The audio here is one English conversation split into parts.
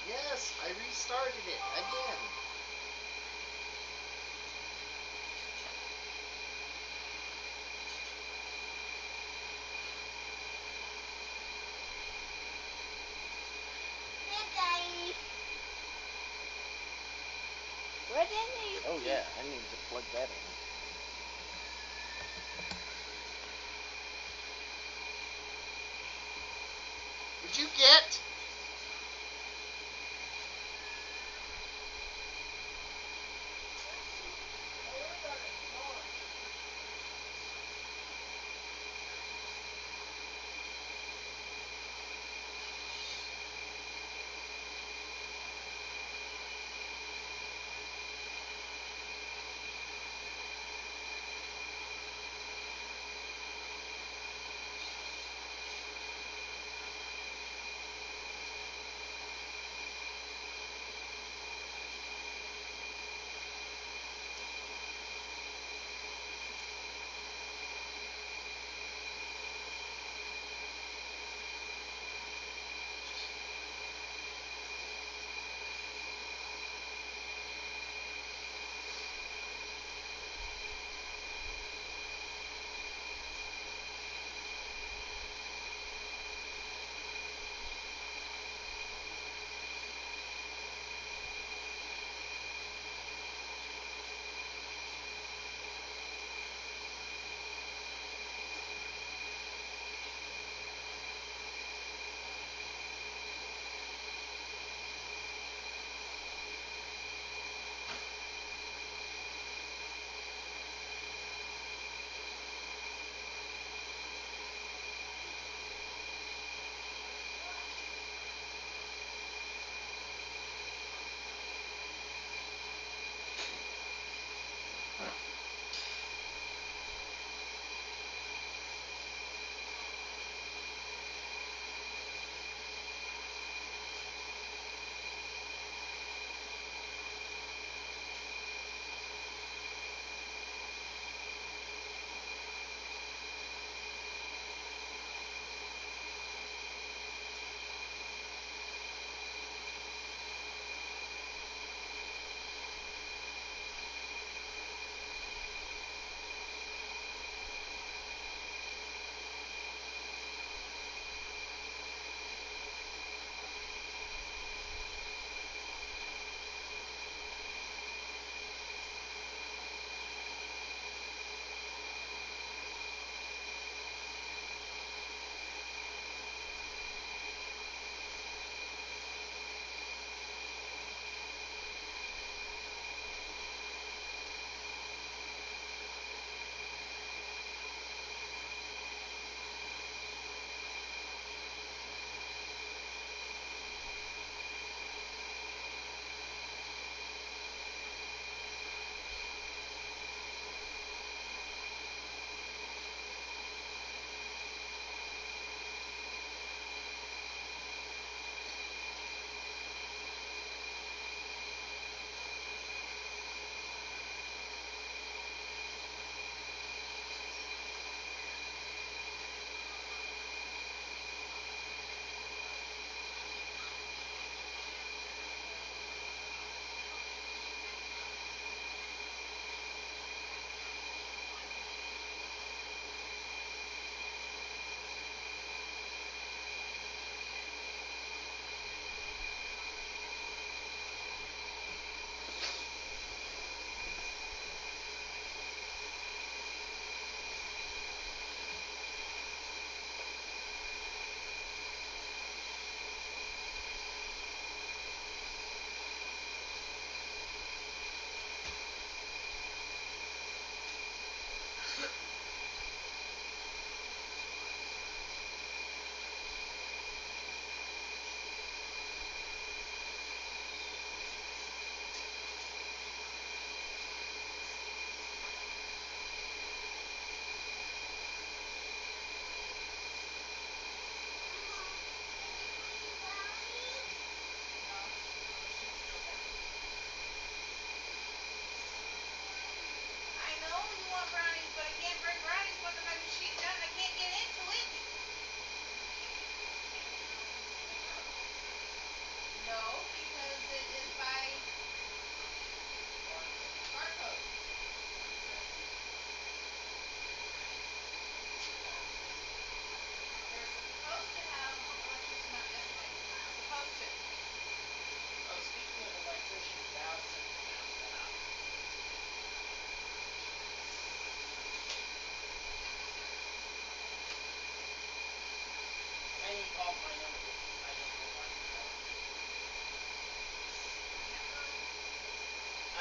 Yes, I restarted it again. What did he? Oh yeah, I need to plug that in. Would you get?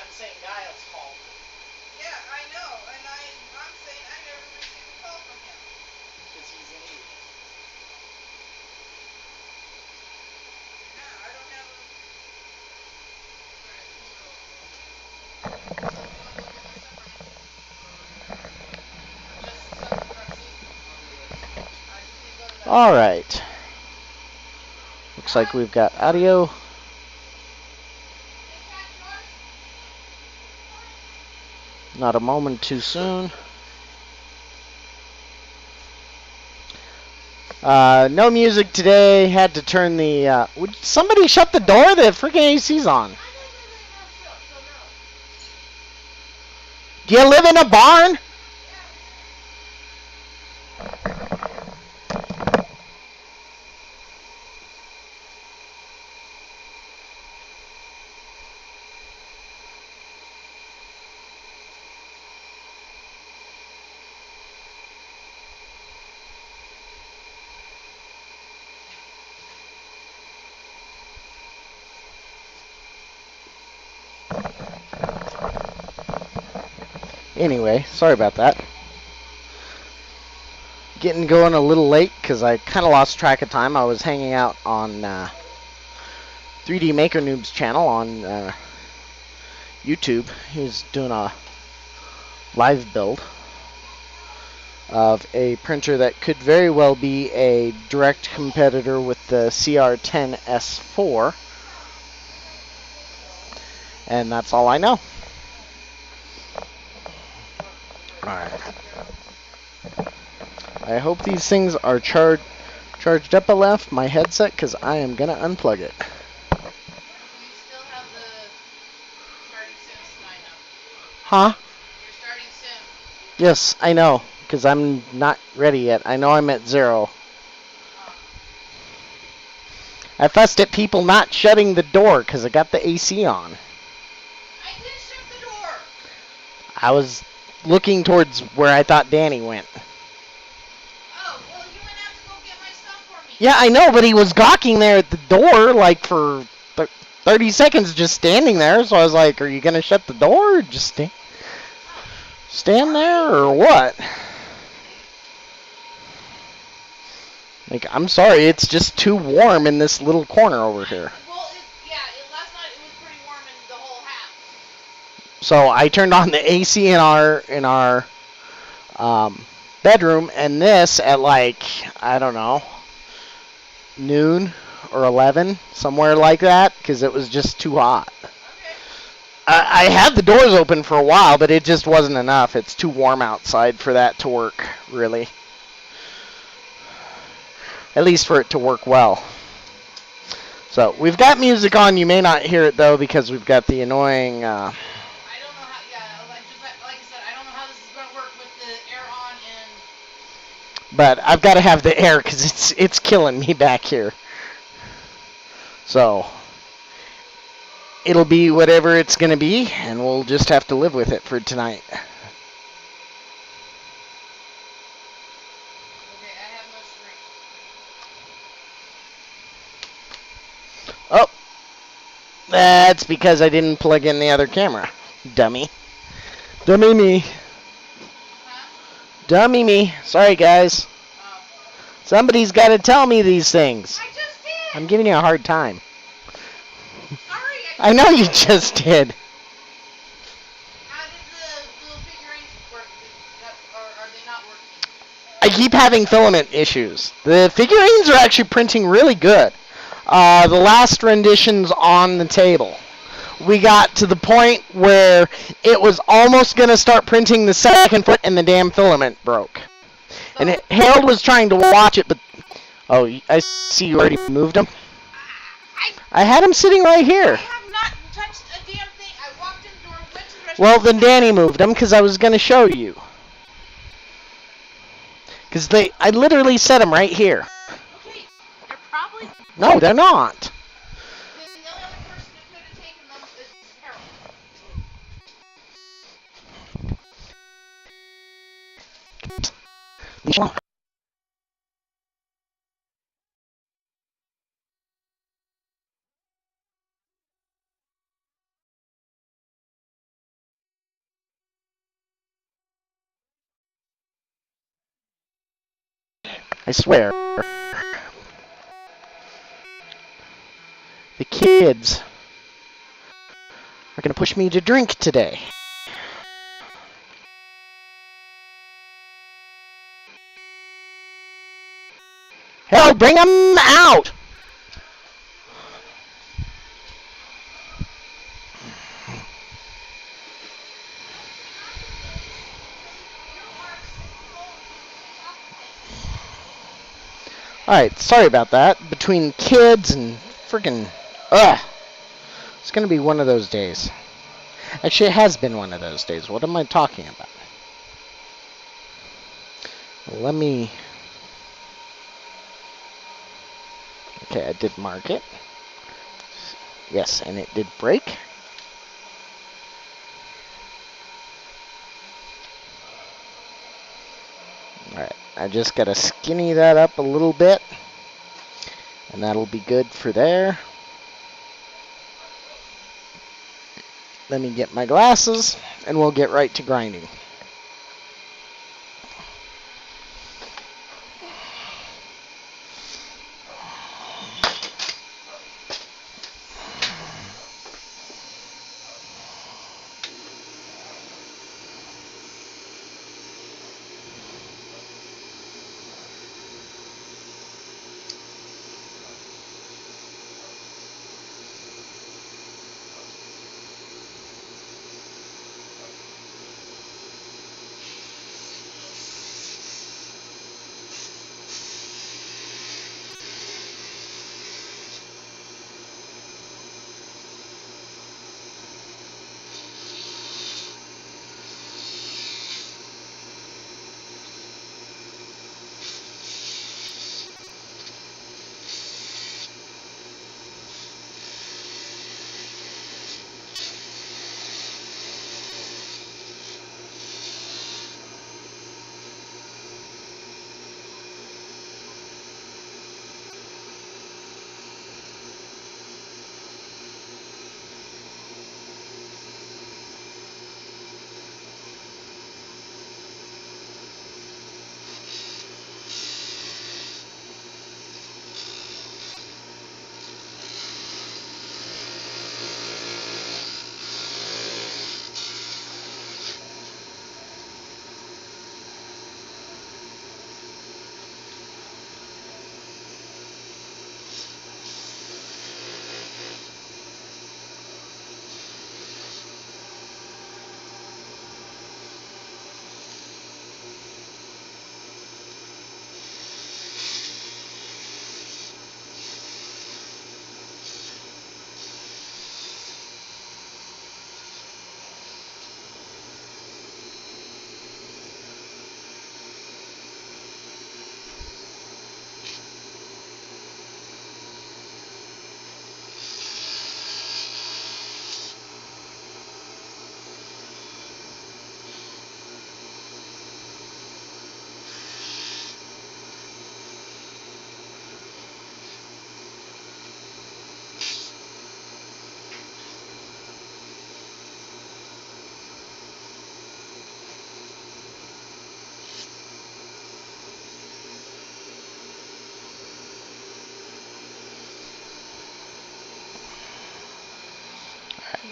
the same guy else called. Yeah, I know, and I'm saying I never received a call from him. Because he's an idiot. Yeah, I don't have a... All right. Looks like we've got audio. Not a moment too soon. No music today. Had to turn the... would somebody shut the door? The freaking AC's on. Do you live in a barn? Anyway, sorry about that. Getting going a little late because I kind of lost track of time. I was hanging out on 3D Maker Noob's channel on YouTube. He was doing a live build of a printer that could very well be a direct competitor with the CR10S4. And that's all I know. Alright. I hope these things are charged up enough, my headset, because I am going to unplug it. You still have the starting soon sign up. Huh? You're starting soon. Yes, I know, because I'm not ready yet. I know I'm at 0. I fussed at people not shutting the door because I got the AC on. I did shut the door. I was looking towards where I thought Danny went. Oh, well, you went out to go get my stuff for me. Yeah, I know, but he was gawking there at the door like for 30 seconds just standing there. So I was like, are you going to shut the door or just stand there or what? Like, I'm sorry, it's just too warm in this little corner over here. Well, last night it was pretty warm in the whole house. So I turned on the AC in our bedroom, and this at like, I don't know, noon or 11, somewhere like that, because it was just too hot. Okay. I had the doors open for a while, but it just wasn't enough. It's too warm outside for that to work, really. At least for it to work well. So, we've got music on. You may not hear it, though, because we've got the annoying... I don't know how, like I said, I don't know how this is going to work with the air on and... But I've got to have the air, because it's killing me back here. So, it'll be whatever it's going to be, and we'll just have to live with it for tonight. Okay, I have no string. Oh, that's because I didn't plug in the other camera. Dummy. Dummy me. Huh? Dummy me. Sorry, guys. Oh. Somebody's got to tell me these things. I just did. I'm giving you a hard time. Sorry. I know you just did. How did the little figurines work? Or are they not working? I keep having filament issues. The figurines are actually printing really good. The last rendition's on the table. We got to the point where it was almost going to start printing the second foot and the damn filament broke. And Harold was trying to watch it, but... Oh, I see you already moved him. I had him sitting right here. I have not touched a damn thing. I walked in the door, went to the restroom. Well, then Danny moved him because I was going to show you. Because I literally set them right here. Okay, they're probably... No, they're not. Then the only other person that could have taken them is Harold. I swear. The kids are going to push me to drink today. Hell, bring them out! Alright, sorry about that. Between kids and freaking... Ugh! It's going to be one of those days. Actually, it has been one of those days. What am I talking about? Let me... Okay, I did mark it. Yes, and it did break. Alright, I just gotta skinny that up a little bit. And that'll be good for there. Let me get my glasses, and we'll get right to grinding.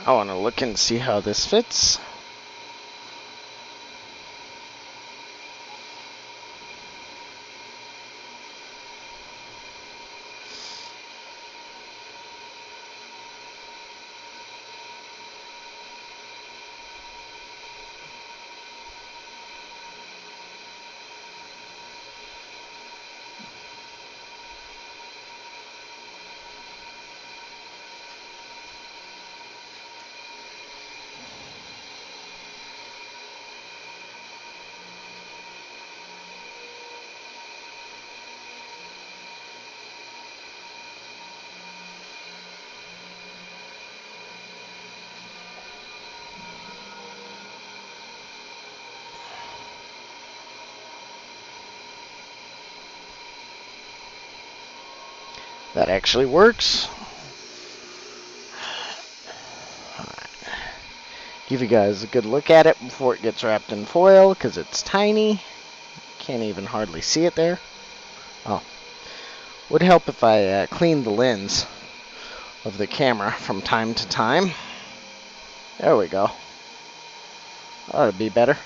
I want to look and see how this fits. That actually works. Give you guys a good look at it before it gets wrapped in foil, because it's tiny. Can't even hardly see it there. Oh. Would help if I cleaned the lens of the camera from time to time. There we go. Ought to be better.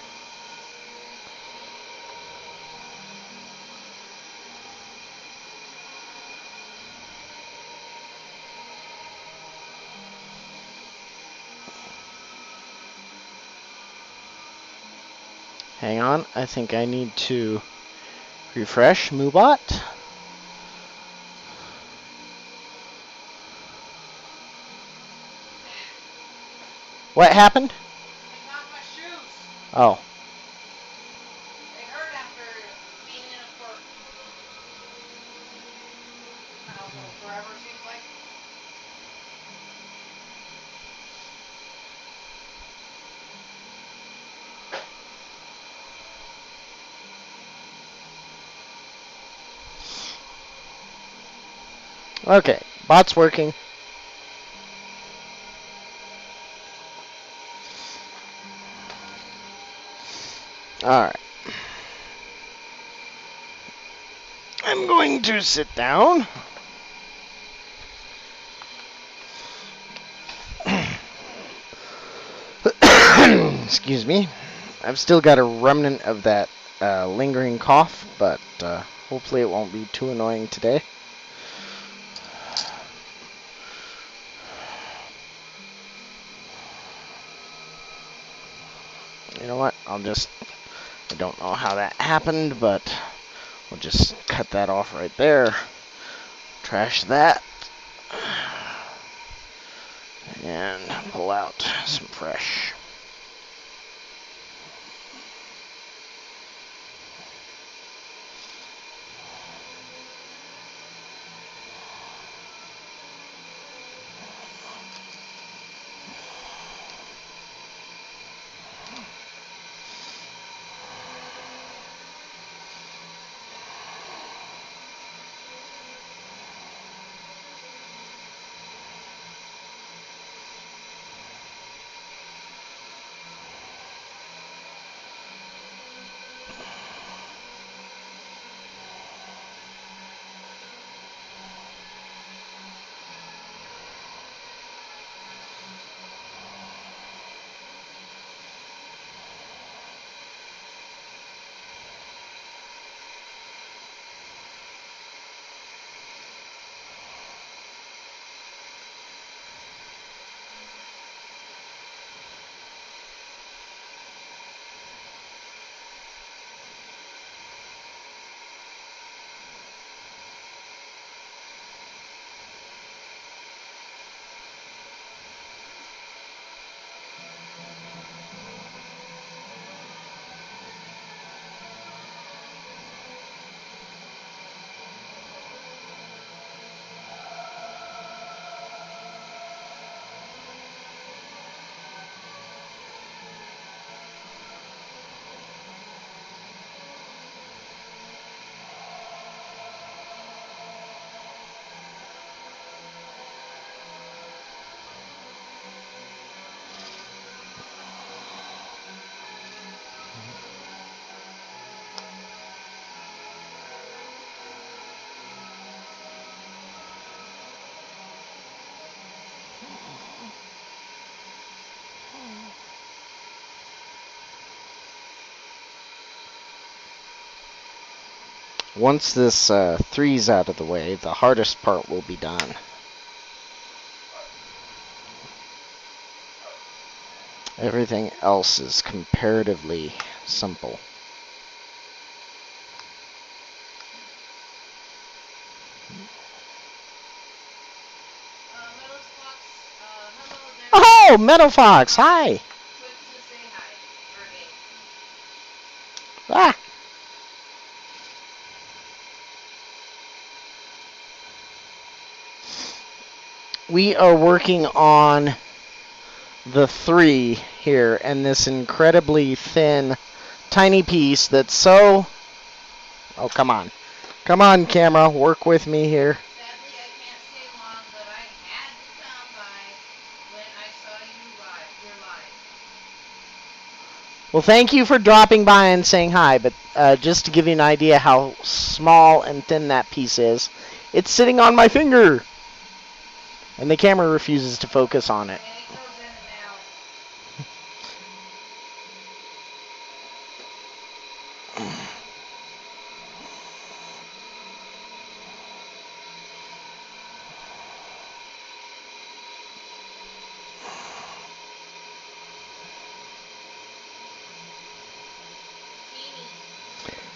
Hang on, I think I need to refresh Joelbot. What happened? I knocked my shoes. Oh. They hurt after being in it for, I don't know, forever it seems like. Okay, bot's working. Alright. I'm going to sit down. Excuse me. I've still got a remnant of that lingering cough, but hopefully it won't be too annoying today. You know what? I don't know how that happened, but we'll just cut that off right there. Trash that. And pull out some fresh. Once this 3's out of the way, the hardest part will be done. Everything else is comparatively simple. Metal Fox, hello there. Oh, Meadow Fox, hi! Quick to say hi. Or hey. Ah! We are working on the 3 here, and this incredibly thin, tiny piece that's so... Oh, come on. Come on, camera, work with me here. Sadly, I can't stay long, but I had to come by when I saw you live. You're live. Well, thank you for dropping by and saying hi, but just to give you an idea how small and thin that piece is, it's sitting on my finger, and the camera refuses to focus on it. And it goes in and out.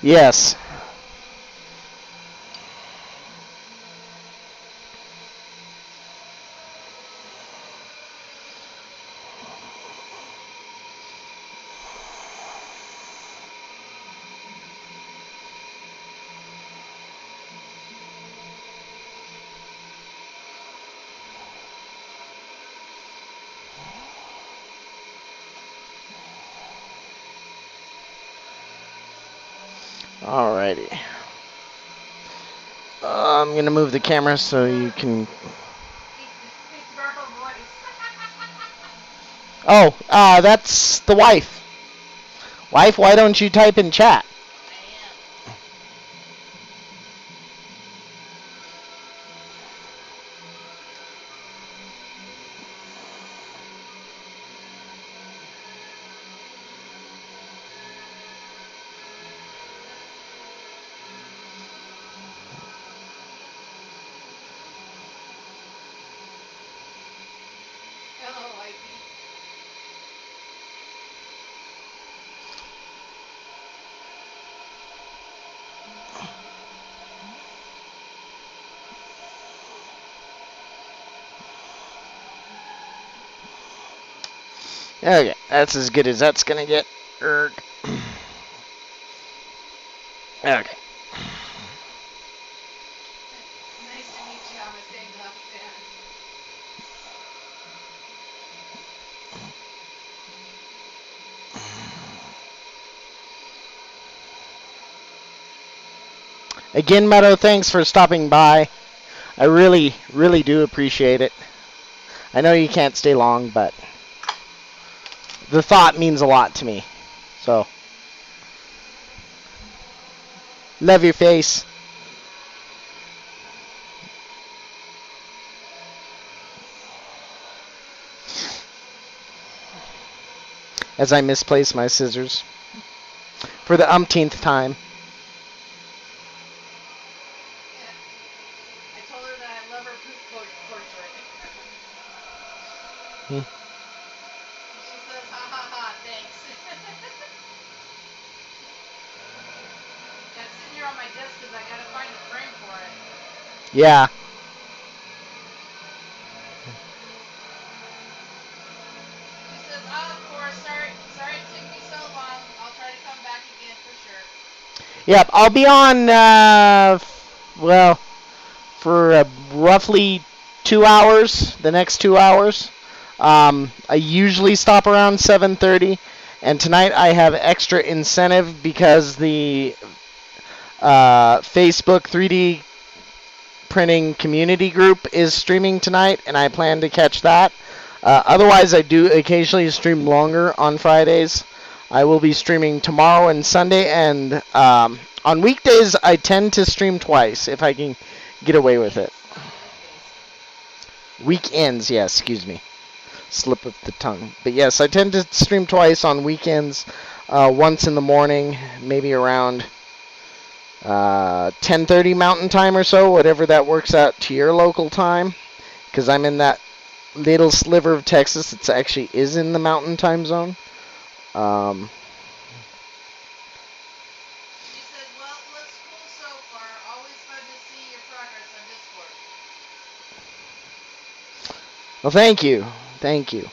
Yes. Alrighty. I'm going to move the camera so you can... It's verbal voice. Oh, that's the wife. Wife, why don't you type in chat? I am. Hello, wifey. Okay, that's as good as that's going to get. Okay. Nice to meet you. I'm a stained glass fan. Again, Meadow, thanks for stopping by. I really, really do appreciate it. I know you can't stay long, but the thought means a lot to me. So, love your face. As I misplace my scissors for the umpteenth time. Yeah. I told her that I love her poop portrait. Hmm. And she says, ha ha ha, thanks. That's sitting here on my desk because I gotta find a frame for it. Yeah. She says, oh, of course, sorry it took me so long. I'll try to come back again for sure. Yep, I'll be on, well, for roughly 2 hours, the next 2 hours. I usually stop around 7:30, and tonight I have extra incentive because the Facebook 3D printing community group is streaming tonight, and I plan to catch that. Otherwise, I do occasionally stream longer on Fridays. I will be streaming tomorrow and Sunday, and on weekdays, I tend to stream twice if I can get away with it. On weekdays. Weekends, yes, excuse me. Slip of the tongue. But yes, I tend to stream twice on weekends. Once in the morning, maybe around 10:30 Mountain Time or so, whatever that works out to your local time. Because I'm in that little sliver of Texas that actually is in the Mountain Time zone. She says, well, it looks cool so far. Always fun to see your progress on Discord. Well, thank you. Thank you.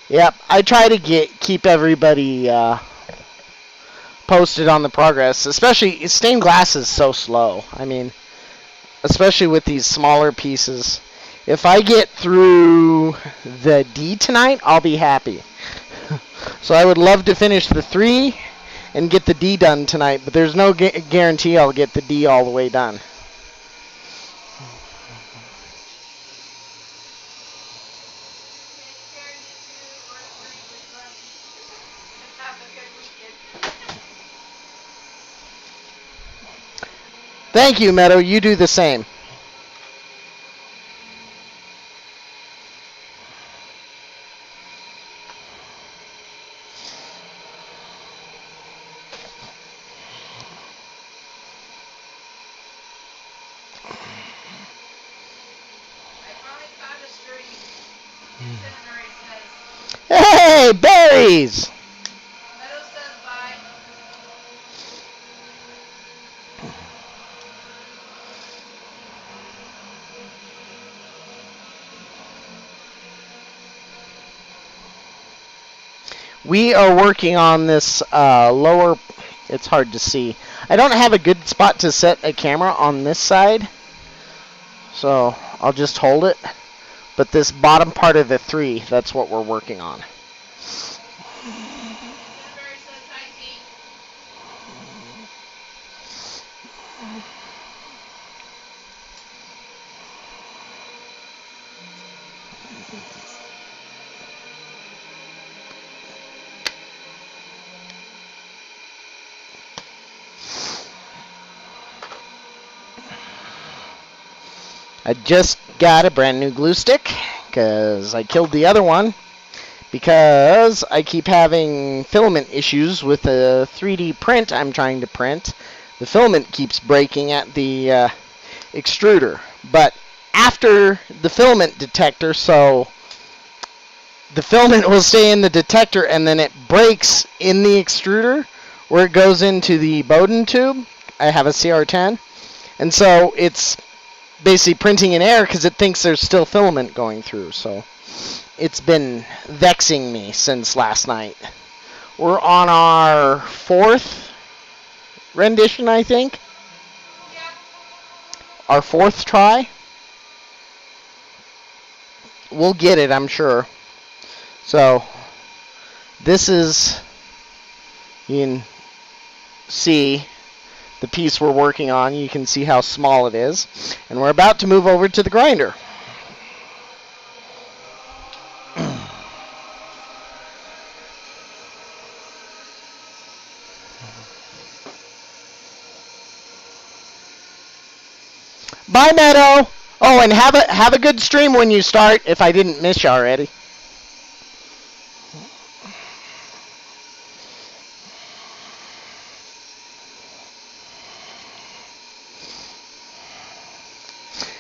Yep, I try to keep everybody posted on the progress. Especially stained glass is so slow. I mean, especially with these smaller pieces. If I get through the D tonight, I'll be happy. So I would love to finish the 3 and get the D done tonight, but there's no guarantee I'll get the D all the way done. Thank you, Meadow. You do the same. I finally found a stream. Itinerary says. Hey, berries! Meadow says bye. We are working on this lower. It's hard to see. I don't have a good spot to set a camera on this side, so I'll just hold it. But this bottom part of the 3, that's what we're working on. Itinerary says hi, T. I just got a brand new glue stick because I killed the other one because I keep having filament issues with the 3D print I'm trying to print. The filament keeps breaking at the extruder. But after the filament detector, so the filament will stay in the detector and then it breaks in the extruder where it goes into the Bowden tube. I have a CR10. And so it's basically printing in air because it thinks there's still filament going through. So it's been vexing me since last night. We're on our 4th rendition, I think. Yeah. Our 4th try. We'll get it, I'm sure. So this is, you can see the piece we're working on. You can see how small it is. And we're about to move over to the grinder. Bye, Meadow. Oh, and have a good stream when you start. If I didn't miss you already.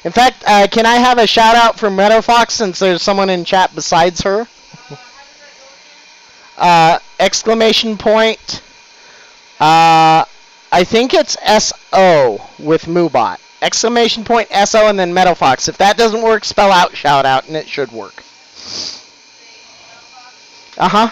In fact, can I have a shout out from Meadow Fox since there's someone in chat besides her? How does that go again? Exclamation point. I think it's SO with Moobot. Exclamation point SO and then Meadow Fox. If that doesn't work, spell out shout out and it should work. Say Meadow Fox. Uh huh.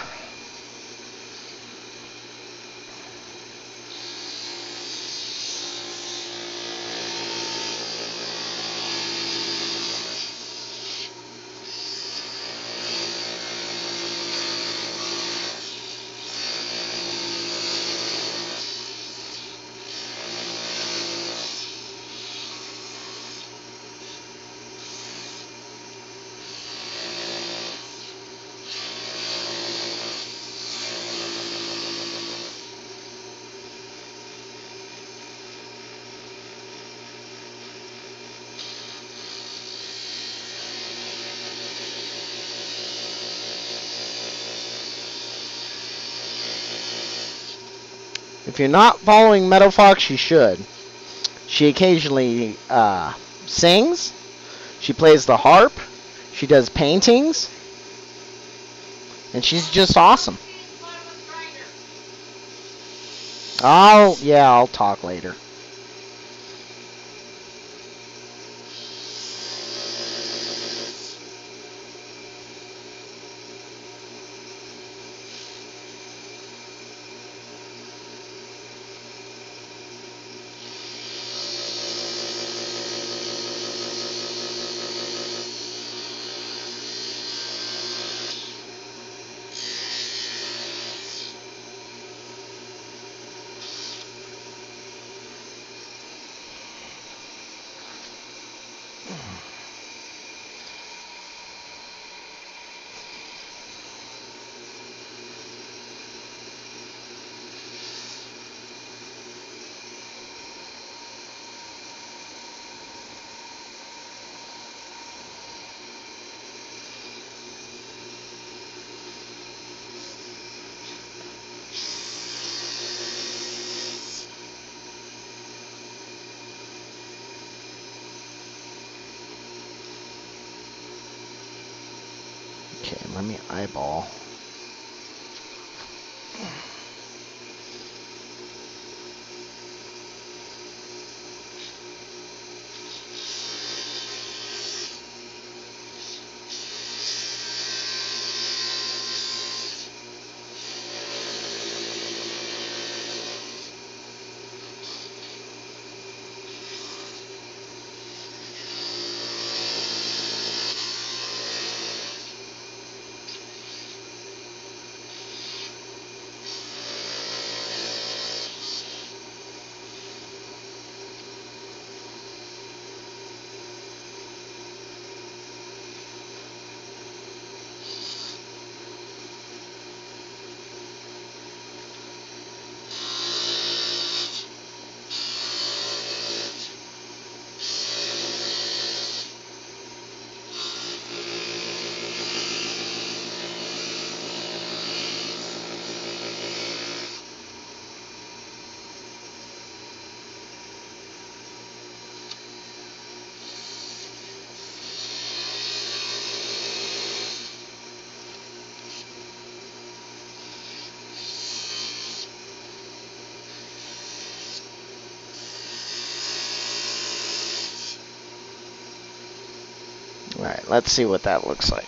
If you're not following Meadow Fox, you should. She occasionally sings. She plays the harp. She does paintings. And she's just awesome. Team's bottomless grinder. I'll talk later. Let me eyeball. Alright, let's see what that looks like.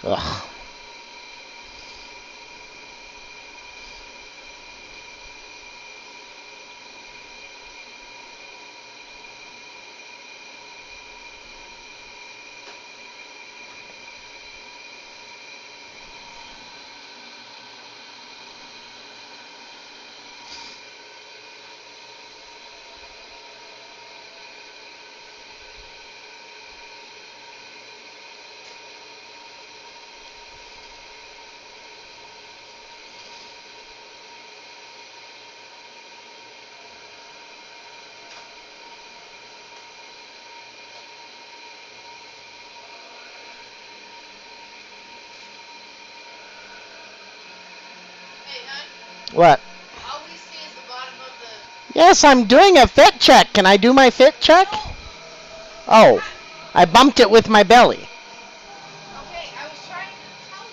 Ugh. Hey, hon, What? all we see is the bottom of the... Yes, I'm doing a fit check. Can I do my fit check? No! Oh, I bumped it with my belly. Okay, I was trying to tell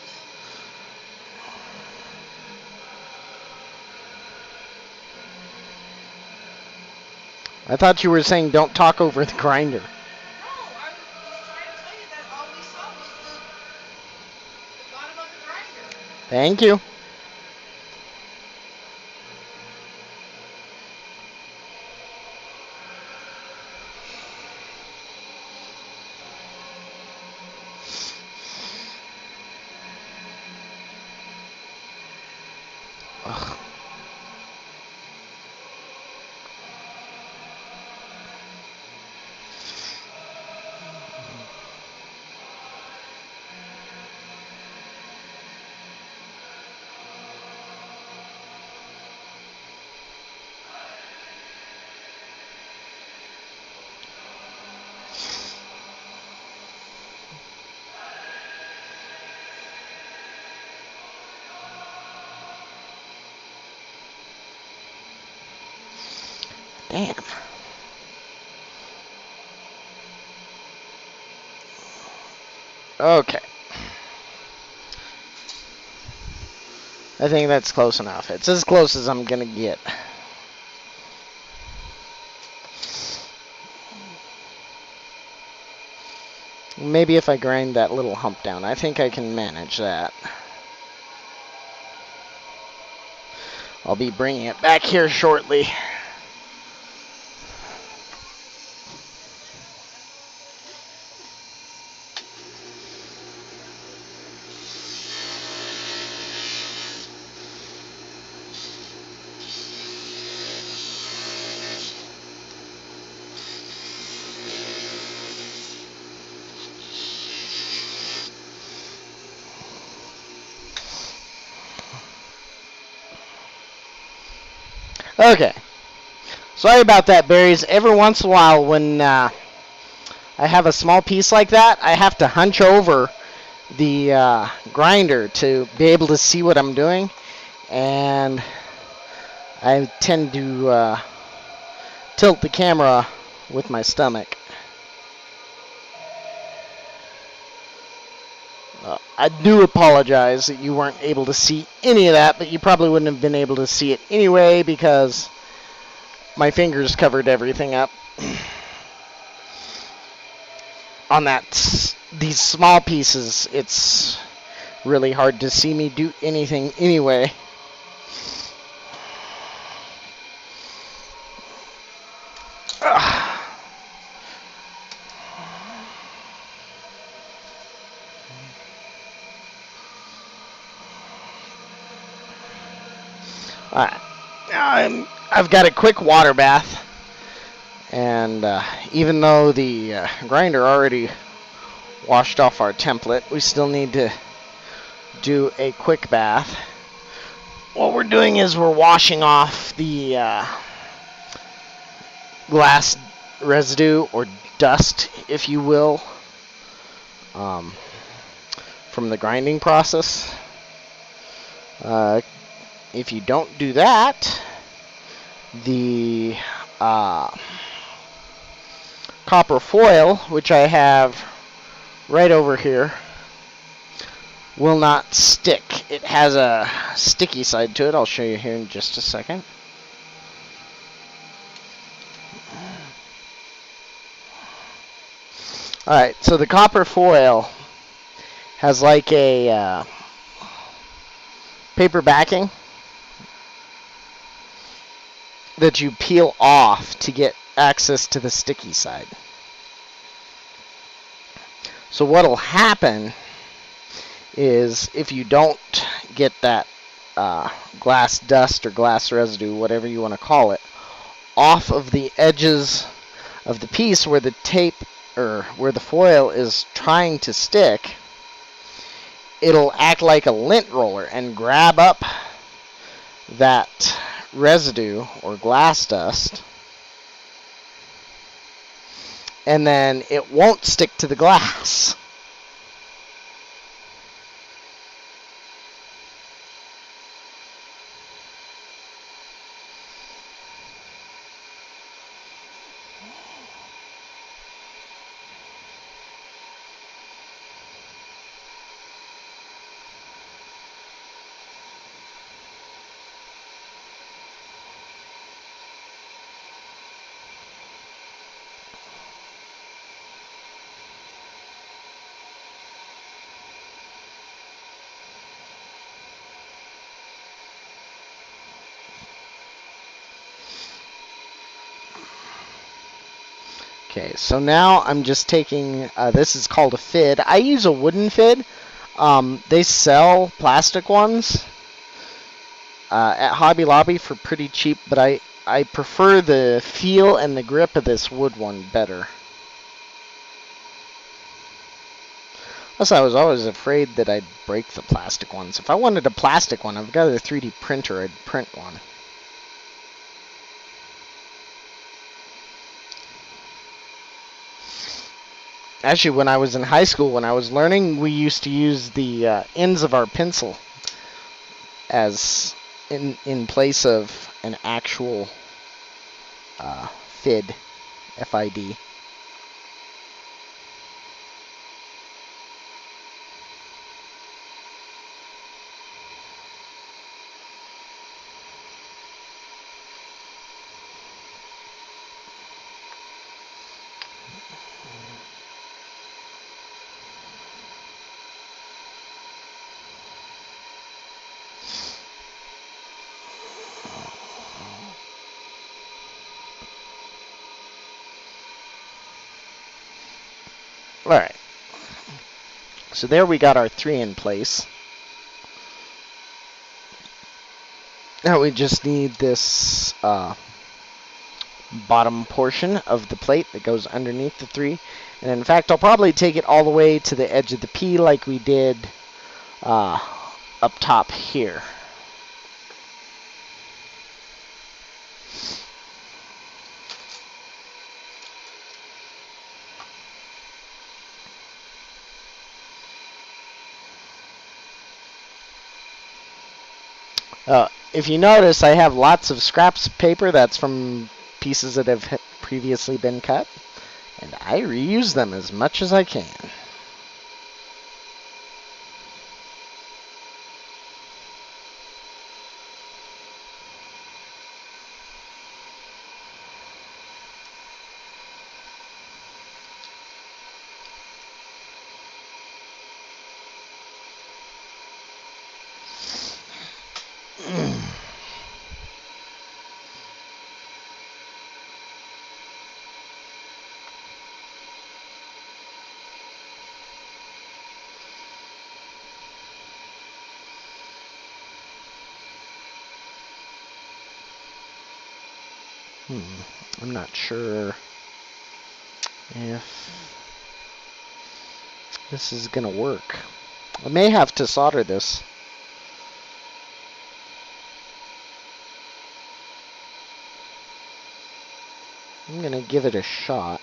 you. I thought you were saying don't talk over the grinder. No, I was trying to tell you that all we saw was the bottom of the grinder. Thank you. Ugh. Damn. Okay. I think that's close enough. It's as close as I'm gonna get. Maybe if I grind that little hump down, I think I can manage that. I'll be bringing it back here shortly. Okay. Sorry about that, berries. Every once in a while when I have a small piece like that, I have to hunch over the grinder to be able to see what I'm doing. And I tend to tilt the camera with my stomach. I do apologize that you weren't able to see any of that, but you probably wouldn't have been able to see it anyway because my fingers covered everything up. On these small pieces, it's really hard to see me do anything anyway. Alright, I've got a quick water bath, and even though the grinder already washed off our template, we still need to do a quick bath. What we're doing is we're washing off the glass residue or dust, if you will, from the grinding process. If you don't do that, the copper foil, which I have right over here, will not stick. It has a sticky side to it. I'll show you here in just a second. Alright, so the copper foil has like a paper backing that you peel off to get access to the sticky side. So what'll happen is if you don't get that glass dust or glass residue, whatever you want to call it, off of the edges of the piece where the tape or where the foil is trying to stick, it'll act like a lint roller and grab up that residue or glass dust, and then it won't stick to the glass. Okay, so now I'm just taking, this is called a fid. I use a wooden fid. They sell plastic ones at Hobby Lobby for pretty cheap, but I prefer the feel and the grip of this wood one better. Plus, I was always afraid that I'd break the plastic ones. If I wanted a plastic one, I've got a 3D printer, I'd print one. Actually, when I was in high school, when I was learning, we used to use the ends of our pencil as in place of an actual fid, F-I-D. Alright, so there we got our 3 in place. Now we just need this bottom portion of the plate that goes underneath the 3. And in fact, I'll probably take it all the way to the edge of the P like we did up top here. If you notice, I have lots of scraps of paper that's from pieces that have previously been cut, and I reuse them as much as I can. I'm not sure if this is gonna work. I may have to solder this. I'm gonna give it a shot.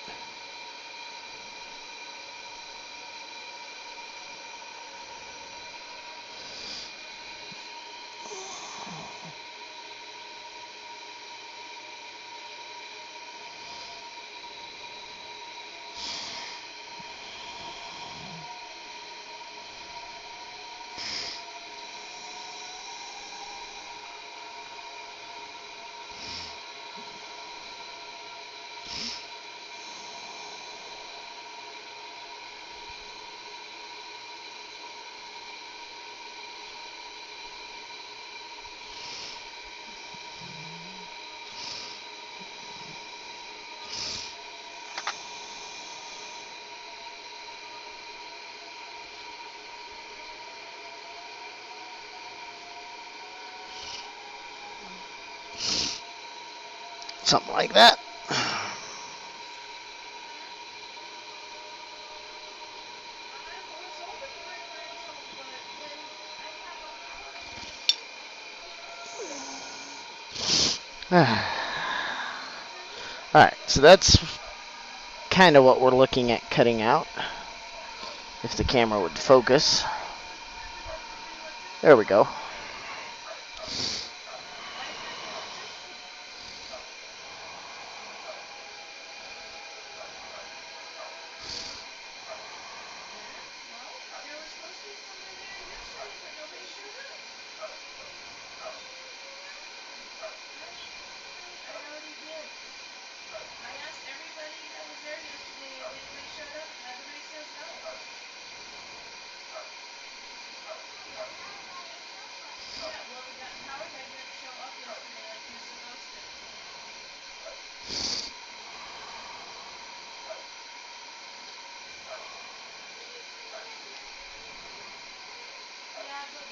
Something like that. Alright, so that's kind of what we're looking at cutting out. If the camera would focus. There we go.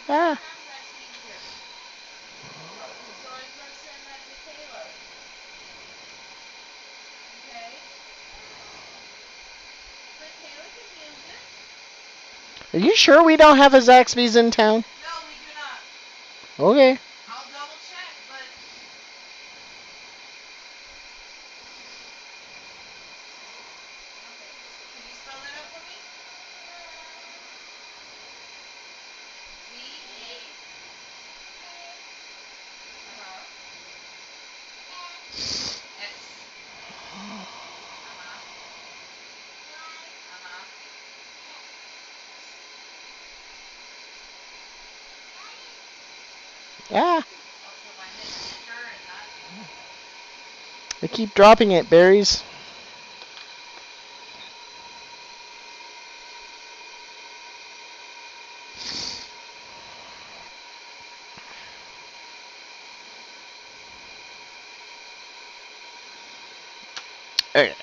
Ah. Are you sure we don't have a Zaxby's in town? No, we do not. Okay. I'll double check, but okay. Can you spell that out for me? Z-A. Uh-huh. X. Uh-huh. Uh-huh. Ah. Also, if I hit enter and not... I keep dropping it, berries. Okay.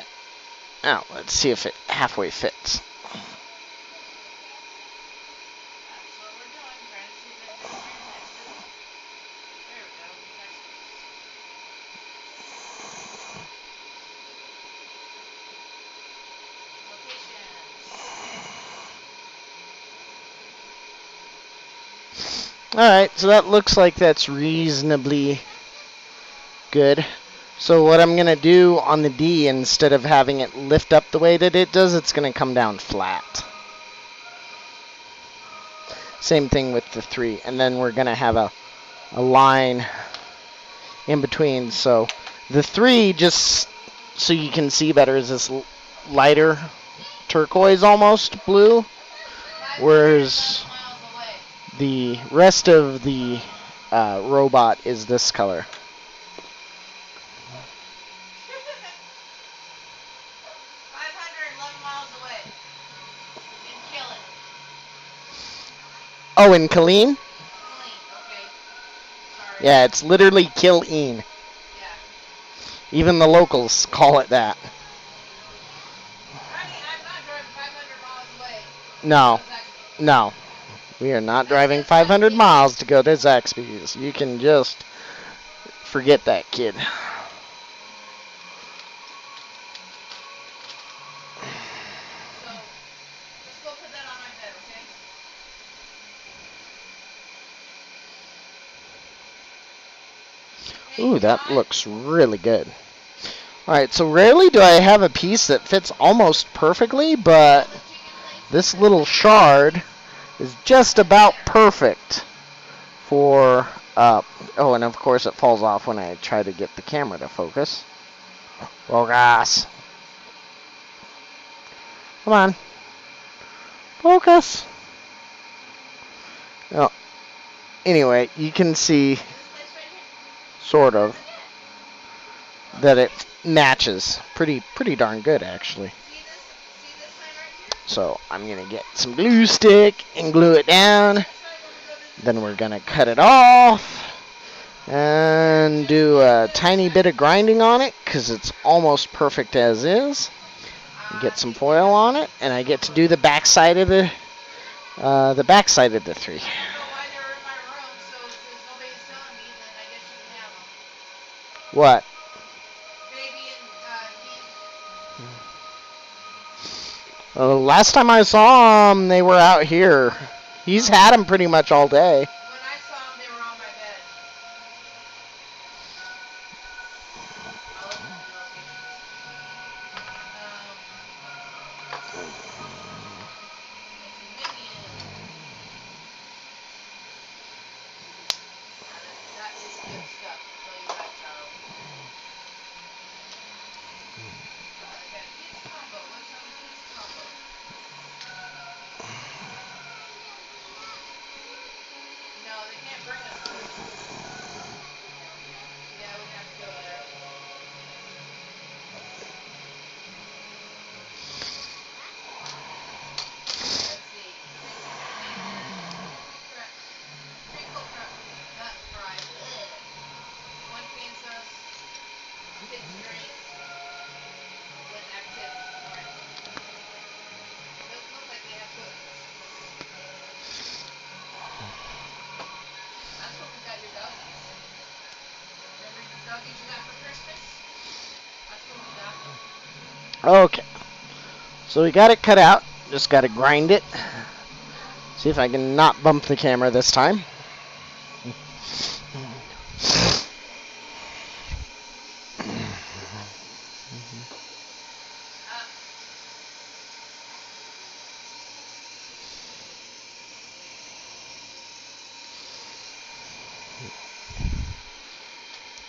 Now, let's see if it halfway fits. That's what we're doing. Trying to see if it just transected. There we go. Locations. Alright, so that looks like that's reasonably good. So what I'm going to do on the D, instead of having it lift up the way that it does, it's going to come down flat. Same thing with the 3. And then we're going to have a line in between. So the 3, just so you can see better, is this lighter turquoise almost blue. Whereas the rest of the robot is this color. 511 miles away. In Killen. Oh, in Killeen? Killeen, okay. Sorry. Yeah, it's literally Killeen. Yeah. Even the locals call it that. Honey, I'm not driving 500 miles away. No. No. We are not driving 500 miles to go to Zaxby's. You can just forget that, kid. Hey, Ooh, that John? looks really good. Alright, so rarely do I have a piece that fits almost perfectly, but All the chicken plates this are little shard is just about perfect for, oh, and of course it falls off when I try to get the camera to focus. Focus. Come on. Focus. Oh, anyway, you can see, this place right here. sort of, Look, that it matches pretty darn good, actually. see this? See this sign right here? So I'm going to get some glue stick and glue it down. That's right when we go to the Then we're shop. going to cut it off and do a tiny bit of grinding on it because it's almost perfect as is. Get some foil on it, and I get to do the backside of the three. I don't know why they were in my room, so since nobody's telling me, then I guess you can have them. What? Baby and Heath. Last time I saw them, they were out here. He's had them pretty much all day. When I saw them, they were on my bed. I'll look at the locations. It's Minion. That is good stuff. I'll tell you that, Charles. They got kids combo. What's on the kids combo? No, they can't bring us food. Yeah, we have to go there. Let's see. Crinkle cut nut fries. Ugh. One cane sauce. Kids drink with activity. Alright. Doesn't look like they have cookies. That's what we got your doggies. Remember the doggies you got for Christmas? That's what we got them. Okay. So we got it cut out. Just got to grind it. See if I can not bump the camera this time.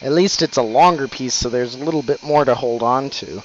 At least it's a longer piece, so there's a little bit more to hold on to.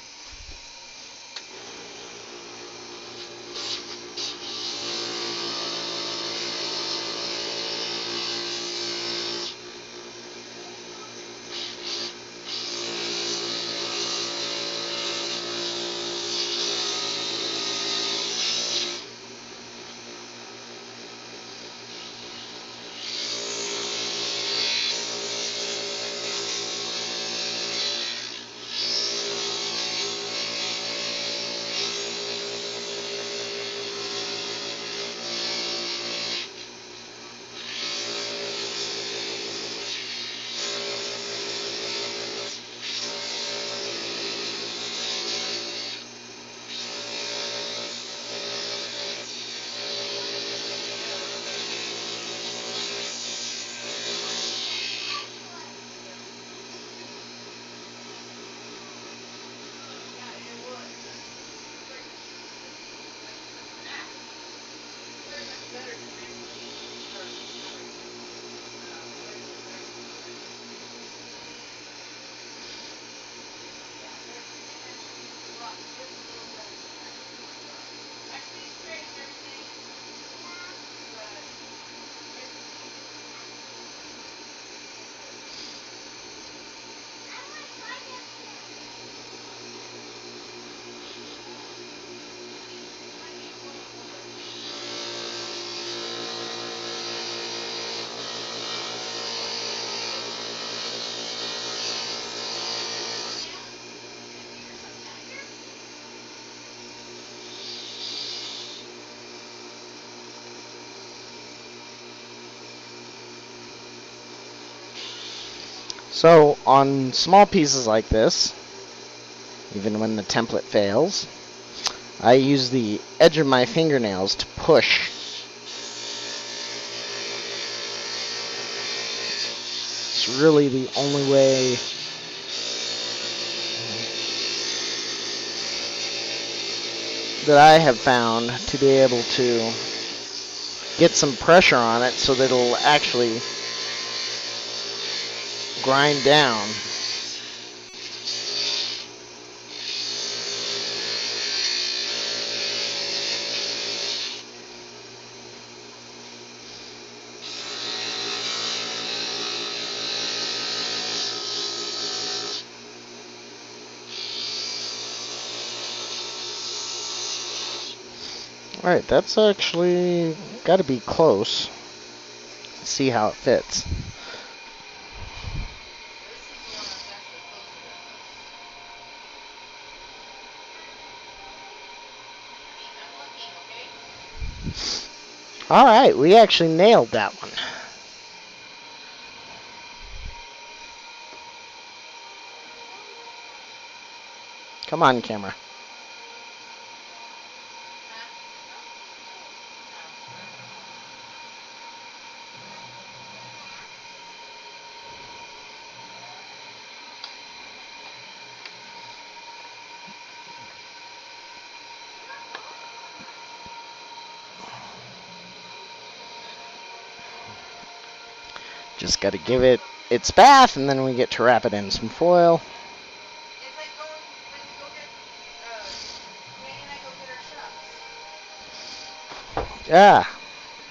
So on small pieces like this, even when the template fails, I use the edge of my fingernails to push. It's That's really the only way that I have found to be able to get some pressure on it so that it'll actually grind down. Alright, that's actually got to be close. Let's see how it fits. This is the one that's actually closer than this. I'm looking, okay? Alright, we actually nailed that one. Come on, camera. Just got to give it its bath, and then we get to wrap it in some foil. It's like going when you go get Danny and I go get our shots. Yeah.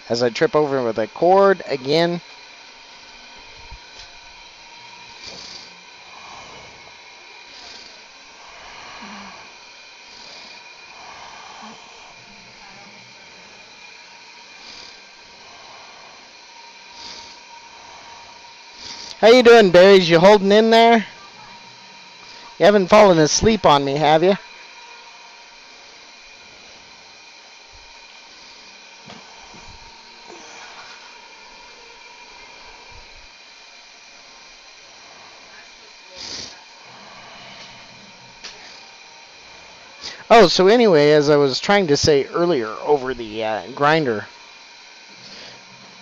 As I trip over with a cord again. How you doing, Berries? You holding in there? You haven't fallen asleep on me, have you? Oh, so anyway, as I was trying to say earlier over the grinder,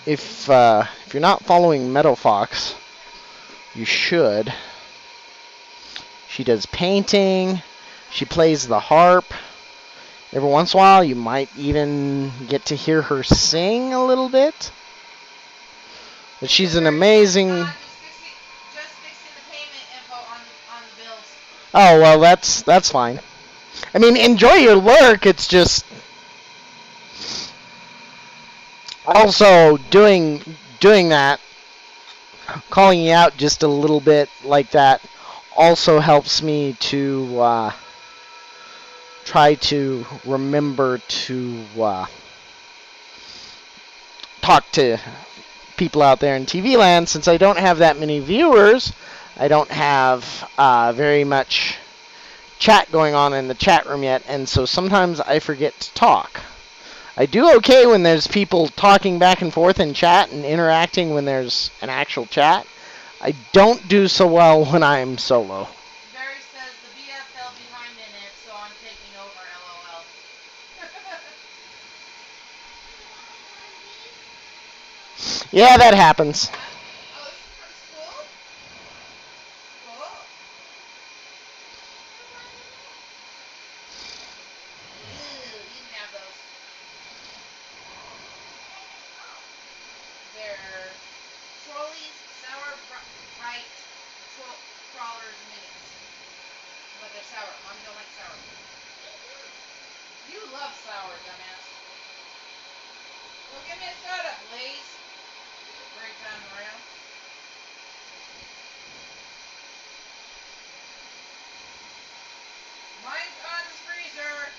if you're not following Meadow Fox, you should. She does painting. She plays the harp. Every once in a while, you might even get to hear her sing a little bit. But she's an amazing. Just fixing the payment info on the bills. Oh well, that's fine. I mean, enjoy your work. It's just also doing that, calling you out just a little bit like that, also helps me to try to remember to talk to people out there in TV land. Since I don't have that many viewers, I don't have very much chat going on in the chat room yet, and so sometimes I forget to talk. I do okay when there's people talking back and forth in chat and interacting when there's an actual chat. I don't do so well when I'm solo. Barry says the BF fell behind in it, so I'm taking over, LOL. Yeah, that happens. Oh, this is from school? Cool. Ew, you can have those. They're trolleys, sour bright crawlers minis. But they're sour. Mom don't like sour. You love sour, dumbass. Well, give me a soda, please. Great time around. Mine's on the freezer.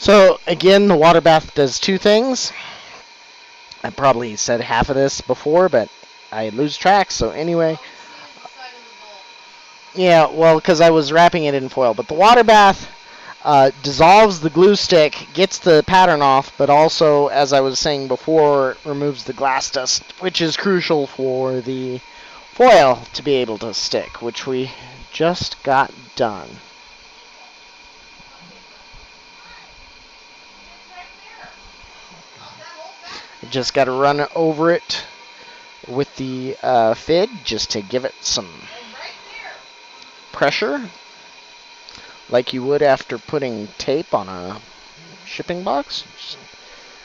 So again, the water bath does two things. I probably said half of this before, but I lose track. So anyway, All we see is the side of the bowl. yeah, well, because I was wrapping it in foil. But the water bath dissolves the glue stick, gets the pattern off, but also, as I was saying before, removes the glass dust, which is crucial for the foil to be able to stick, which we just got done. It's right there. Oh, that whole back. Just got to run over it with the fid just to give it some Oh, right there. pressure, like you would after putting tape on a shipping box. Just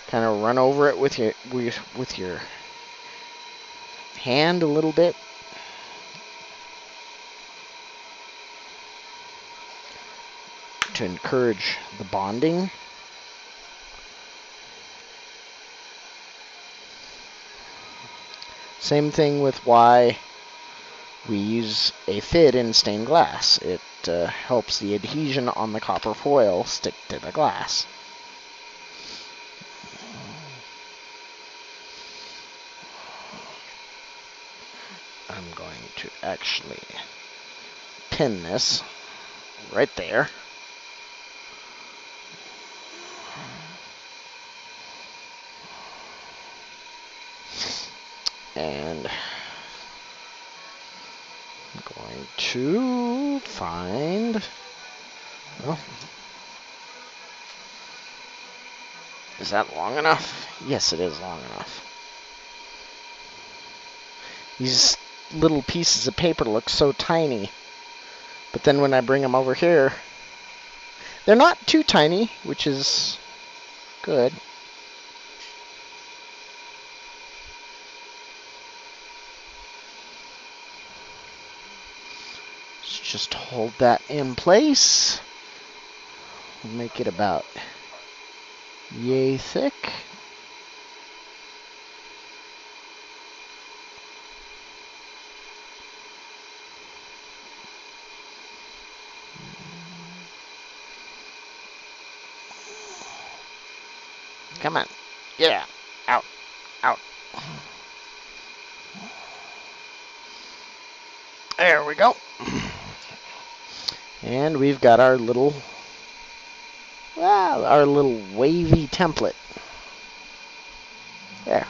kind of run over it with your hand a little bit. To encourage the bonding. Same thing with why we use a fid in stained glass. It helps the adhesion on the copper foil stick to the glass. I'm going to actually pin this right there. And I'm going to find, well, is that long enough? Yes, it is long enough. These little pieces of paper look so tiny, but then when I bring them over here, they're not too tiny, which is good. Let's just hold that in place. Make it about yay thick. Come on. Yeah. Out. Out. There we go. And we've got our little, well, our little wavy template. There.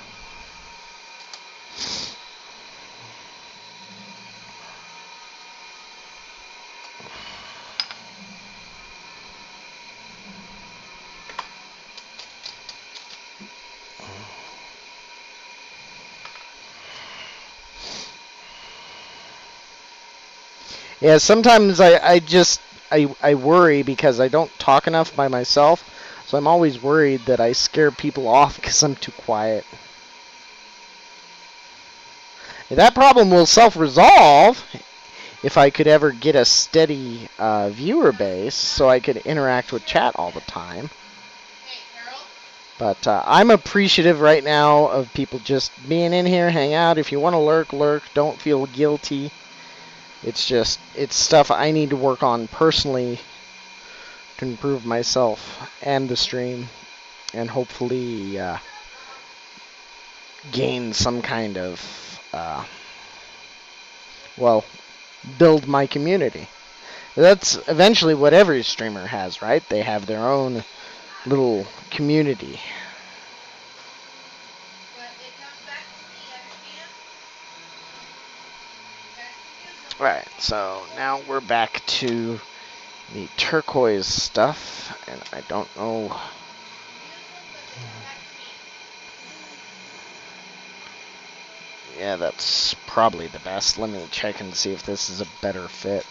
Yeah, sometimes I worry because I don't talk enough by myself, so I'm always worried that I scare people off because I'm too quiet. That problem will self-resolve if I could ever get a steady viewer base so I could interact with chat all the time. Hey, Harold. But I'm appreciative right now of people just being in here, hang out. If you want to lurk, lurk. Don't feel guilty. It's just, it's stuff I need to work on personally to improve myself and the stream, and hopefully gain some kind of, well, build my community. That's eventually what every streamer has, right? They have their own little community. But it comes back to me, understand? You guys can use them. Alright, so now we're back to the turquoise stuff, and I don't know. Use them, but they come back to me. Yeah, that's probably the best. Let me check and see if this is a better fit.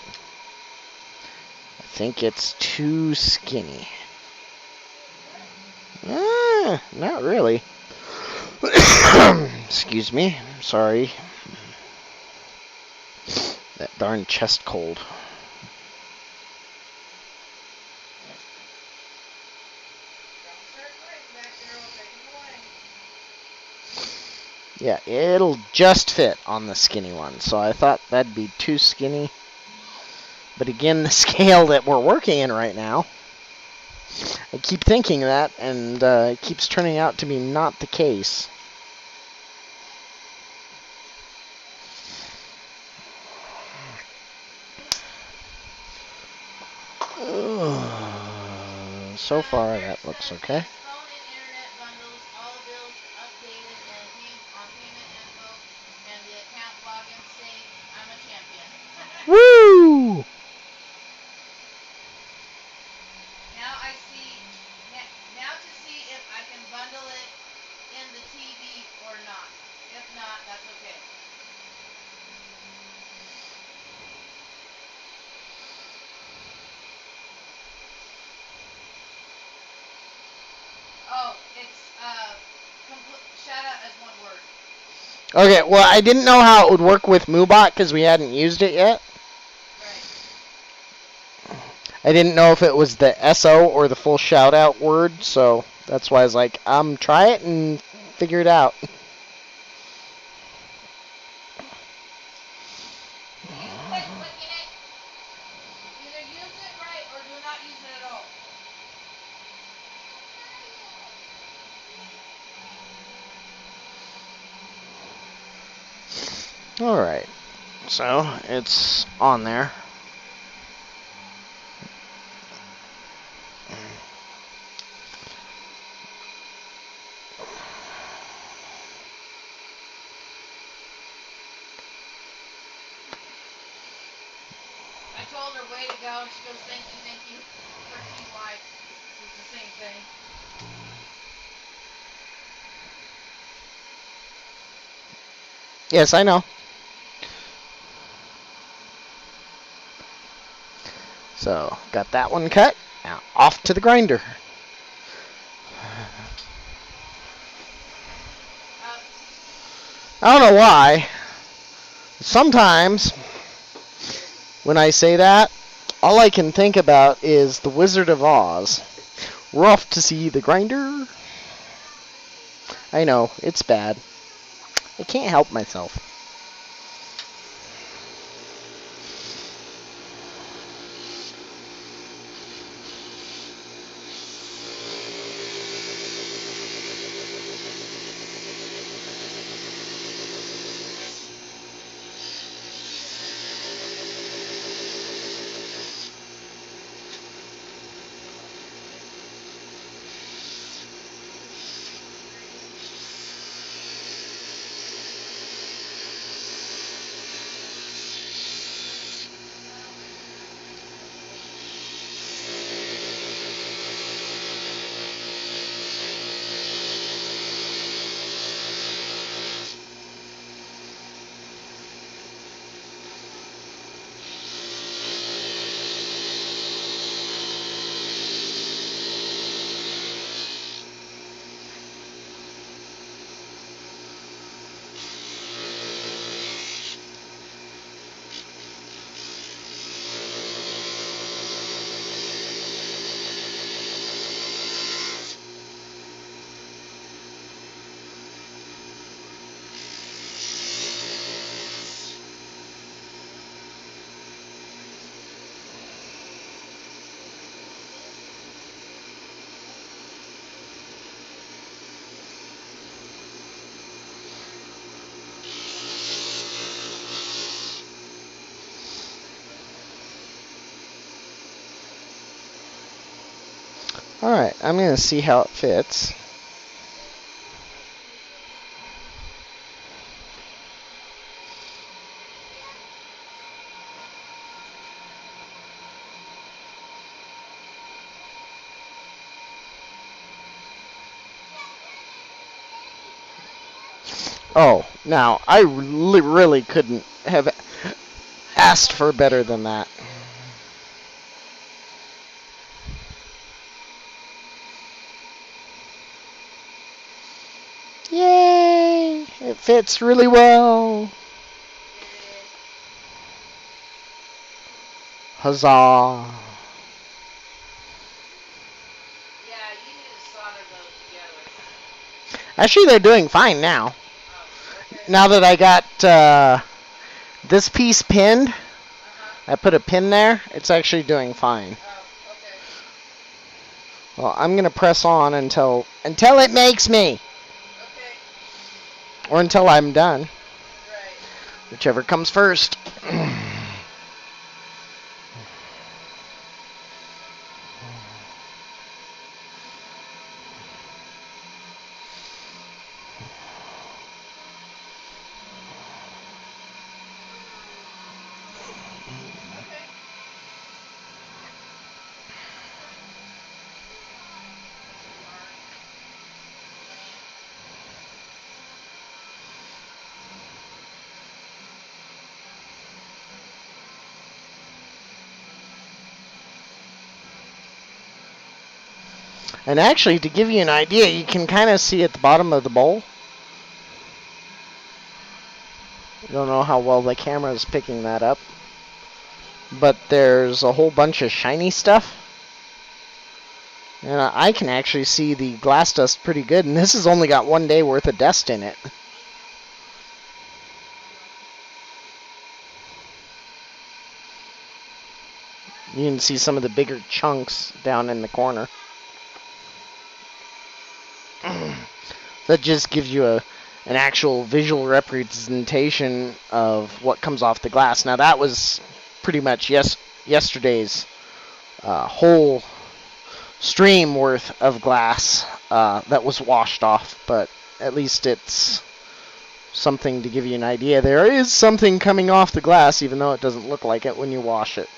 I think it's too skinny. Not really. Excuse me. Sorry. That darn chest cold. Don't start fighting back there, I'll take them away. Yeah, it'll just fit on the skinny one. So I thought that'd be too skinny. But again, the scale that we're working in right now I keep thinking that, and it keeps turning out to be not the case. So far, that looks okay. Phone and internet bundles, all bills updated and on payment info, and the account login saved. I'm a champion. Woo! Now I see. Now to see if I can bundle it in the TV or not. If not, that's okay. Oh, it's shout out as one word. Okay, well, I didn't know how it would work with Moobot because we hadn't used it yet. Right. I didn't know if it was the SO or the full shout out word, so that's why I was like, try it and figure it out. You quit clicking it. Either use it right or do not use it at all. Alright, so it's on there. I told her way to go, and she goes, thank you for TY. It's the same thing. Yes, I know. So, got that one cut. Now, off to the grinder. I don't know why. Sometimes, when I say that, all I can think about is the Wizard of Oz. We're off to see the grinder. I know, it's bad. I can't help myself. Alright, I'm going to see how it fits. Oh, now, I really couldn't have asked for better than that. Yay! It fits really well. Huzzah. Yeah, you need to solder those together. Actually, they're doing fine now. Oh, okay. Now that I got this piece pinned, I put a pin there, it's actually doing fine. Oh, okay. Well, I'm gonna press on until it makes me, Okay. or until I'm done, Right. whichever comes first. Okay. Hard. And actually, to give you an idea, you can kind of see at the bottom of the bowl. I don't know how well the camera is picking that up, but there's a whole bunch of shiny stuff. And I can actually see the glass dust pretty good, and this has only got 1 day worth of dust in it. You can see some of the bigger chunks down in the corner. That just gives you an actual visual representation of what comes off the glass. Now that was pretty much yesterday's whole stream worth of glass that was washed off, but at least it's something to give you an idea. There is something coming off the glass, even though it doesn't look like it when you wash it.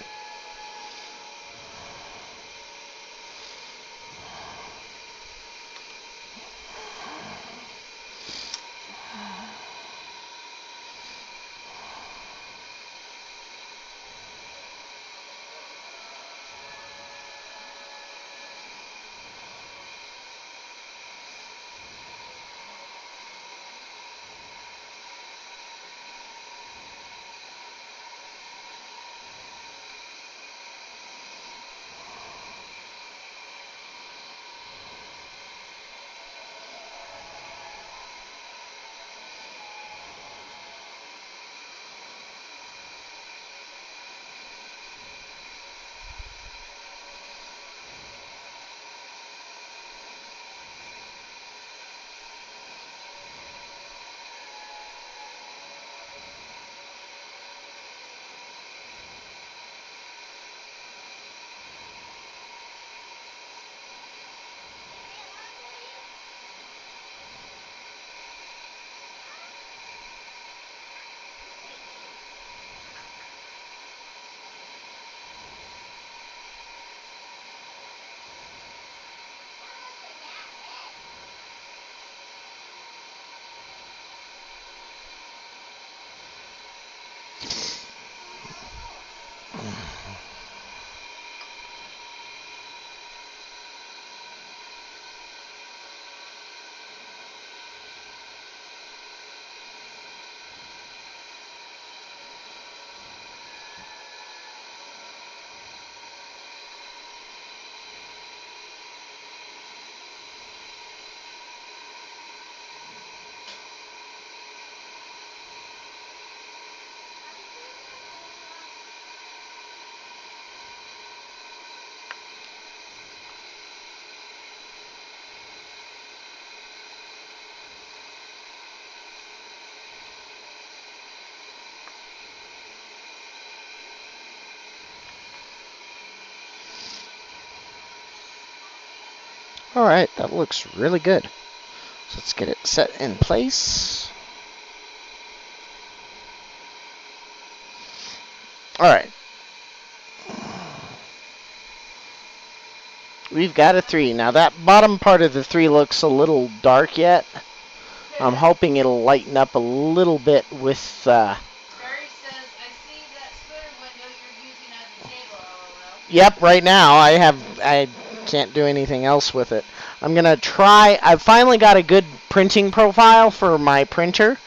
Alright, that looks really good. So let's get it set in place. Alright. We've got a 3. Now that bottom part of the 3 looks a little dark yet. I'm hoping it'll lighten up a little bit with... Barry says, I see that spoon window you're using as a table, LOL. Yep, right now I can't do anything else with it. I'm going to try... I've finally got a good printing profile for my printer.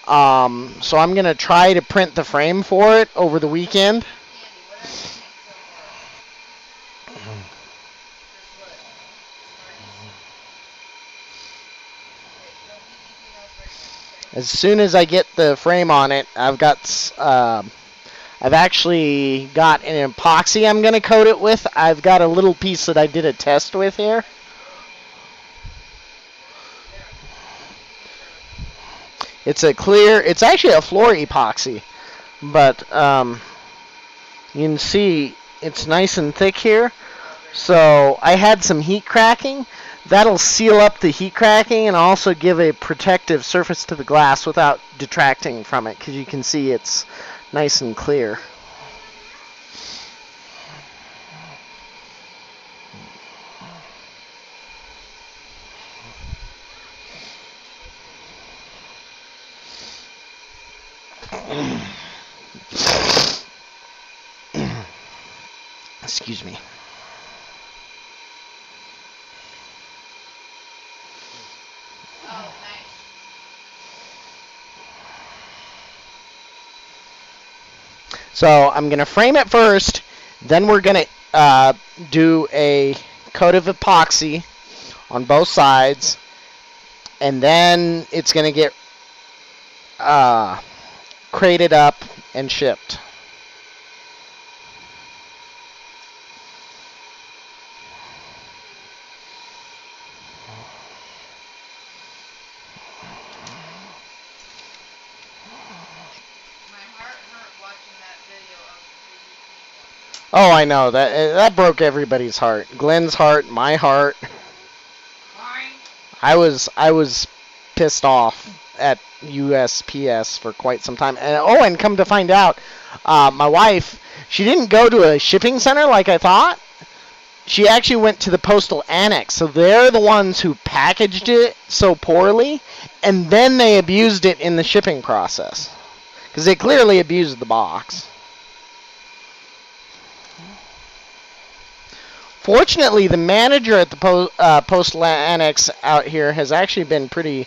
So I'm going to try to print the frame for it over the weekend. Andy, what else do you think so far? Just what? Smarties? Okay, don't eat anything else right now, okay? As soon as I get the frame on it, I've got I've actually got an epoxy I'm going to coat it with. I've got a little piece that I did a test with here. It's a clear, it's actually a floor epoxy, but you can see it's nice and thick here. So I had some heat cracking. That'll seal up the heat cracking and also give a protective surface to the glass without detracting from it, because you can see it's nice and clear. Excuse me. Oh, nice. So I'm going to frame it first, then we're going to do a coat of epoxy on both sides, and then it's going to get crated up and shipped. My heart hurt watching that video of the UK one. Oh, I know that broke everybody's heart. Glenn's heart, my heart. Mine. I was pissed off at USPS for quite some time. And come to find out, my wife, she didn't go to a shipping center like I thought. She actually went to the postal annex. So they're the ones who packaged it so poorly, and then they abused it in the shipping process. Because they clearly abused the box. Fortunately, the manager at the postal annex out here has actually been pretty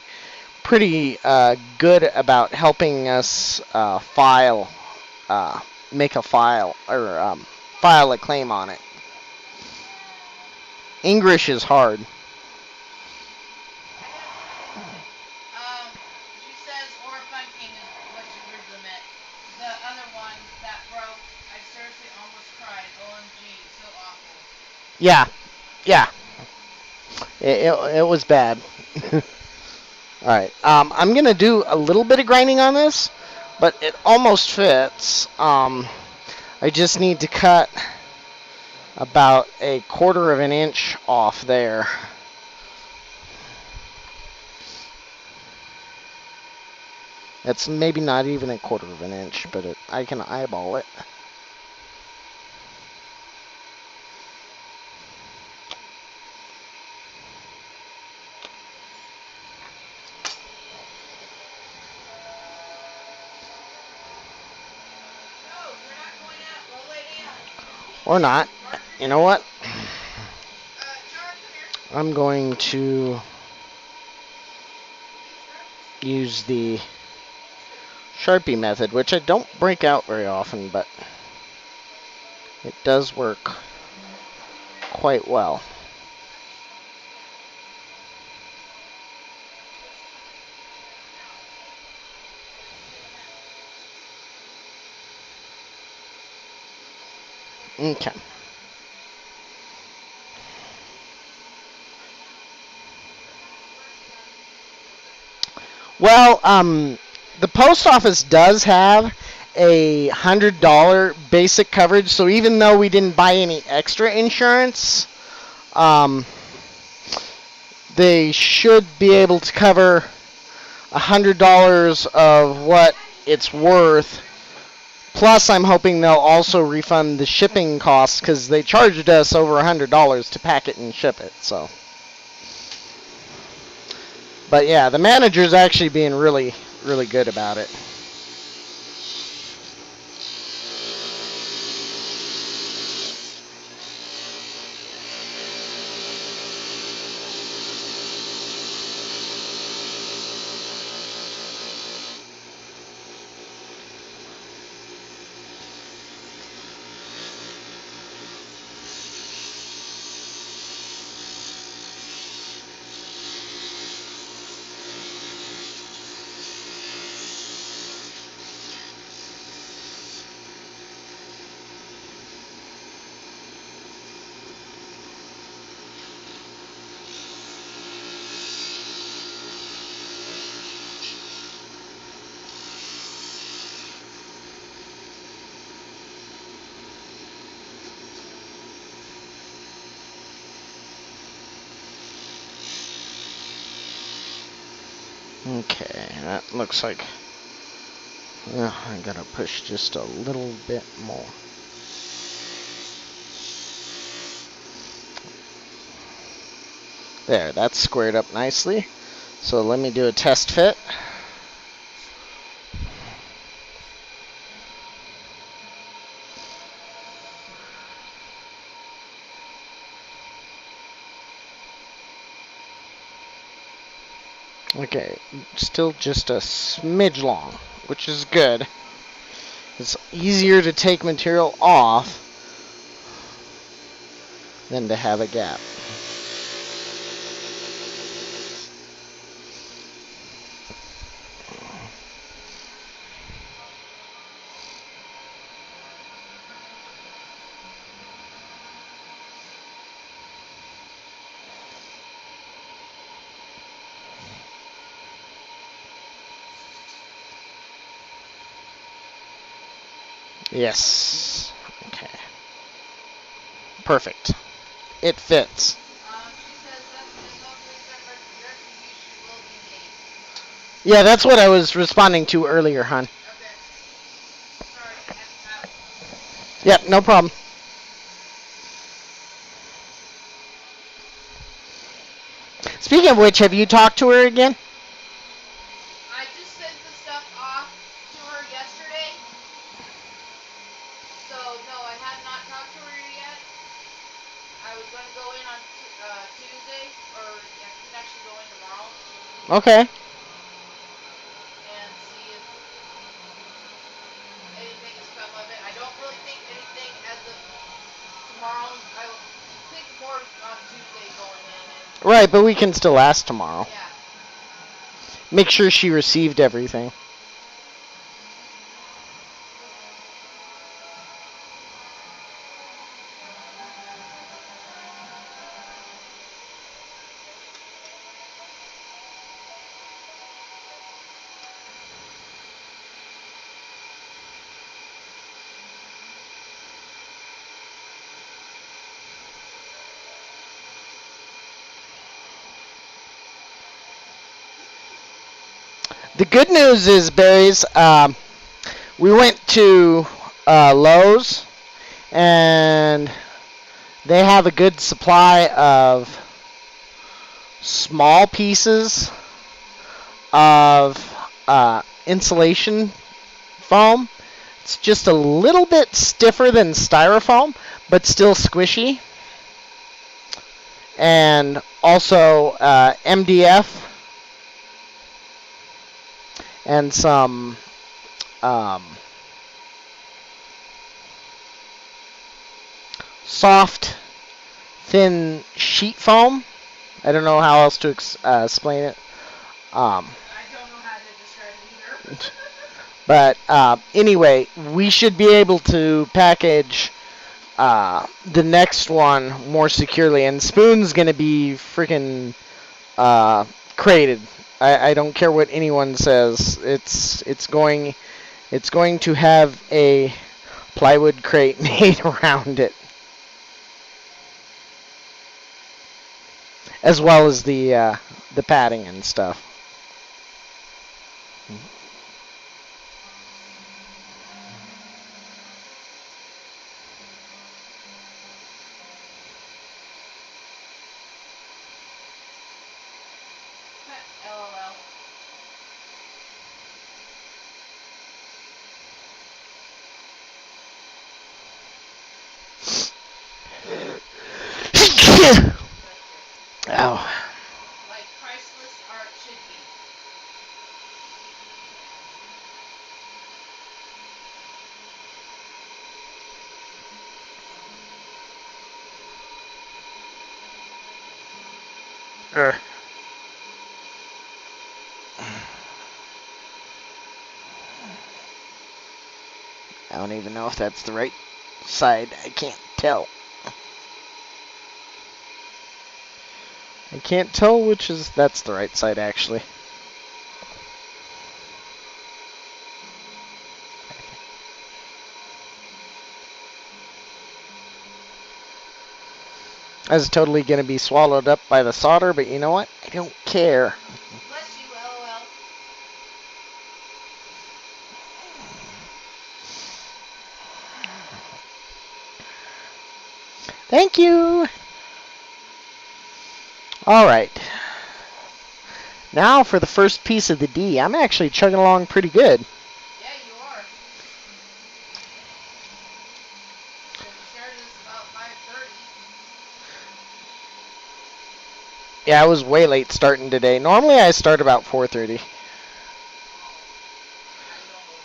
good about helping us make a file, or file a claim on it. English is hard. She says or funking is what she originally meant. The other one that broke, I seriously almost cried. OMG, so awful. Yeah, yeah. It was bad. Alright, I'm going to do a little bit of grinding on this, but it almost fits. I just need to cut about 1/4 of an inch off there. It's maybe not even 1/4 of an inch, but I can eyeball it. No, we're not going out. Go lay down. Or not. You know what? Char, come here. I'm going to use the Sharpie method, which I don't break out very often, but it does work quite well. Okay. Well, the post office does have a $100 basic coverage, so even though we didn't buy any extra insurance, they should be able to cover $100 of what it's worth. Plus, I'm hoping they'll also refund the shipping costs, because they charged us over $100 to pack it and ship it. So, but yeah, the manager's actually being really, really good about it. Okay, that looks like... I gotta push just a little bit more. There, that's squared up nicely. So let me do a test fit. Okay, still just a smidge long, which is good. It's easier to take material off than to have a gap. Yes. Okay. Perfect. It fits. She says that no retribution will be made. Yeah, that's what I was responding to earlier, hon. Okay. Sorry, I had to tap. Yep, no problem. Speaking of which, have you talked to her again? I just sent the stuff off to her yesterday. So, no, I have not talked to her yet. I was going to go in on Tuesday, or I can actually go in tomorrow Okay. and see if anything has come of it. I don't really think anything as of tomorrow. I will think more on Tuesday going in. And Right, but we can still ask tomorrow. yeah. Make sure she received everything. The good news is, berries, we went to Lowe's, and they have a good supply of small pieces of insulation foam. It's just a little bit stiffer than styrofoam, but still squishy. And also MDF and some soft, thin sheet foam. I don't know how else to explain it. I don't know how to describe it either. But anyway, we should be able to package the next one more securely. And Spoon's going to be freaking crated. I don't care what anyone says. It's going to have a plywood crate made around it, as well as the padding and stuff. LOL. Ow. Like priceless art should be. I don't even know if that's the right side. I can't tell. I can't tell which is... That's the right side, actually. I was totally going to be swallowed up by the solder, but you know what? I don't care. Bless you, LOL. Thank you. All right. Now for the first piece of the D. I'm actually chugging along pretty good. Yeah, you are. So we started this about 5:30. Yeah, I was way late starting today. Normally I start about 4:30. I don't know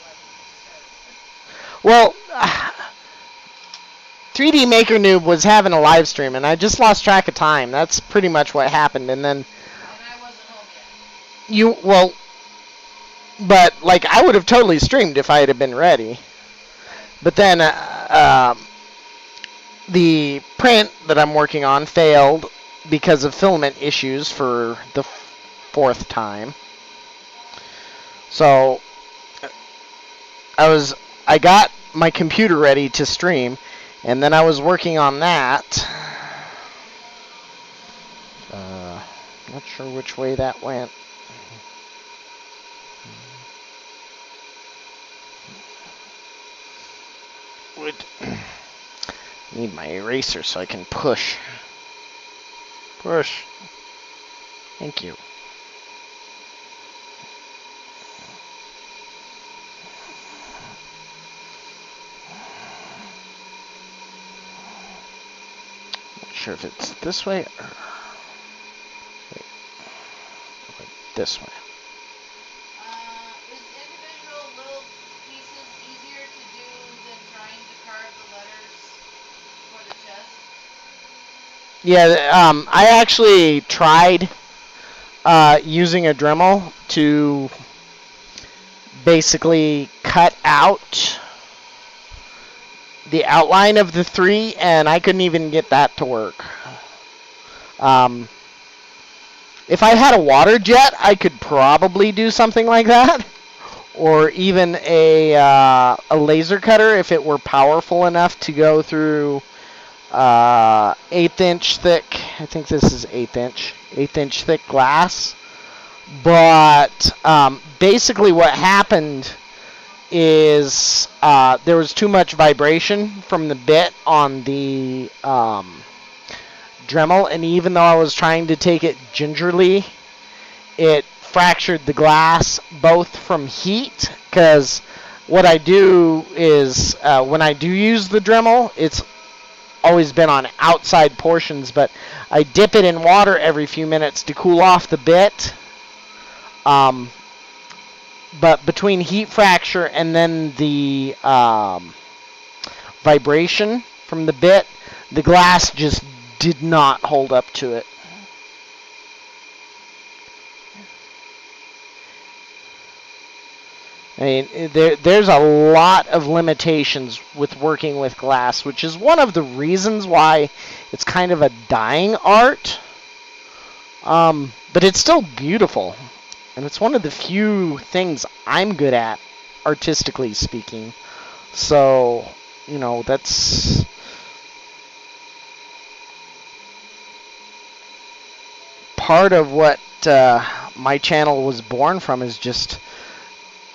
why we start. Well, 3D Maker Noob was having a live stream, and I just lost track of time. That's pretty much what happened. And then And I wasn't home yet. but like I would have totally streamed if I had been ready. Right. But then the print that I'm working on failed because of filament issues for the fourth time. So I got my computer ready to stream, and then I was working on that. Not sure which way that went. Would need my eraser so I can push. Push. Thank you. Not sure if it's this way or wait, this way. Is individual little pieces easier to do than trying to carve the letters for the chest? Yeah, I actually tried using a Dremel to basically cut out the outline of the three, and I couldn't even get that to work. If I had a water jet, I could probably do something like that, or even a laser cutter if it were powerful enough to go through 1/8 inch thick. I think this is 1/8 inch thick glass. But basically, what happened is there was too much vibration from the bit on the Dremel, and even though I was trying to take it gingerly, it fractured the glass both from heat, because what I do is when I do use the Dremel, it's always been on outside portions, but I dip it in water every few minutes to cool off the bit. But between heat fracture and then the vibration from the bit, the glass just did not hold up to it. I mean, there's a lot of limitations with working with glass, which is one of the reasons why it's kind of a dying art. But it's still beautiful. And it's one of the few things I'm good at, artistically speaking. So, you know, that's part of what my channel was born from, is just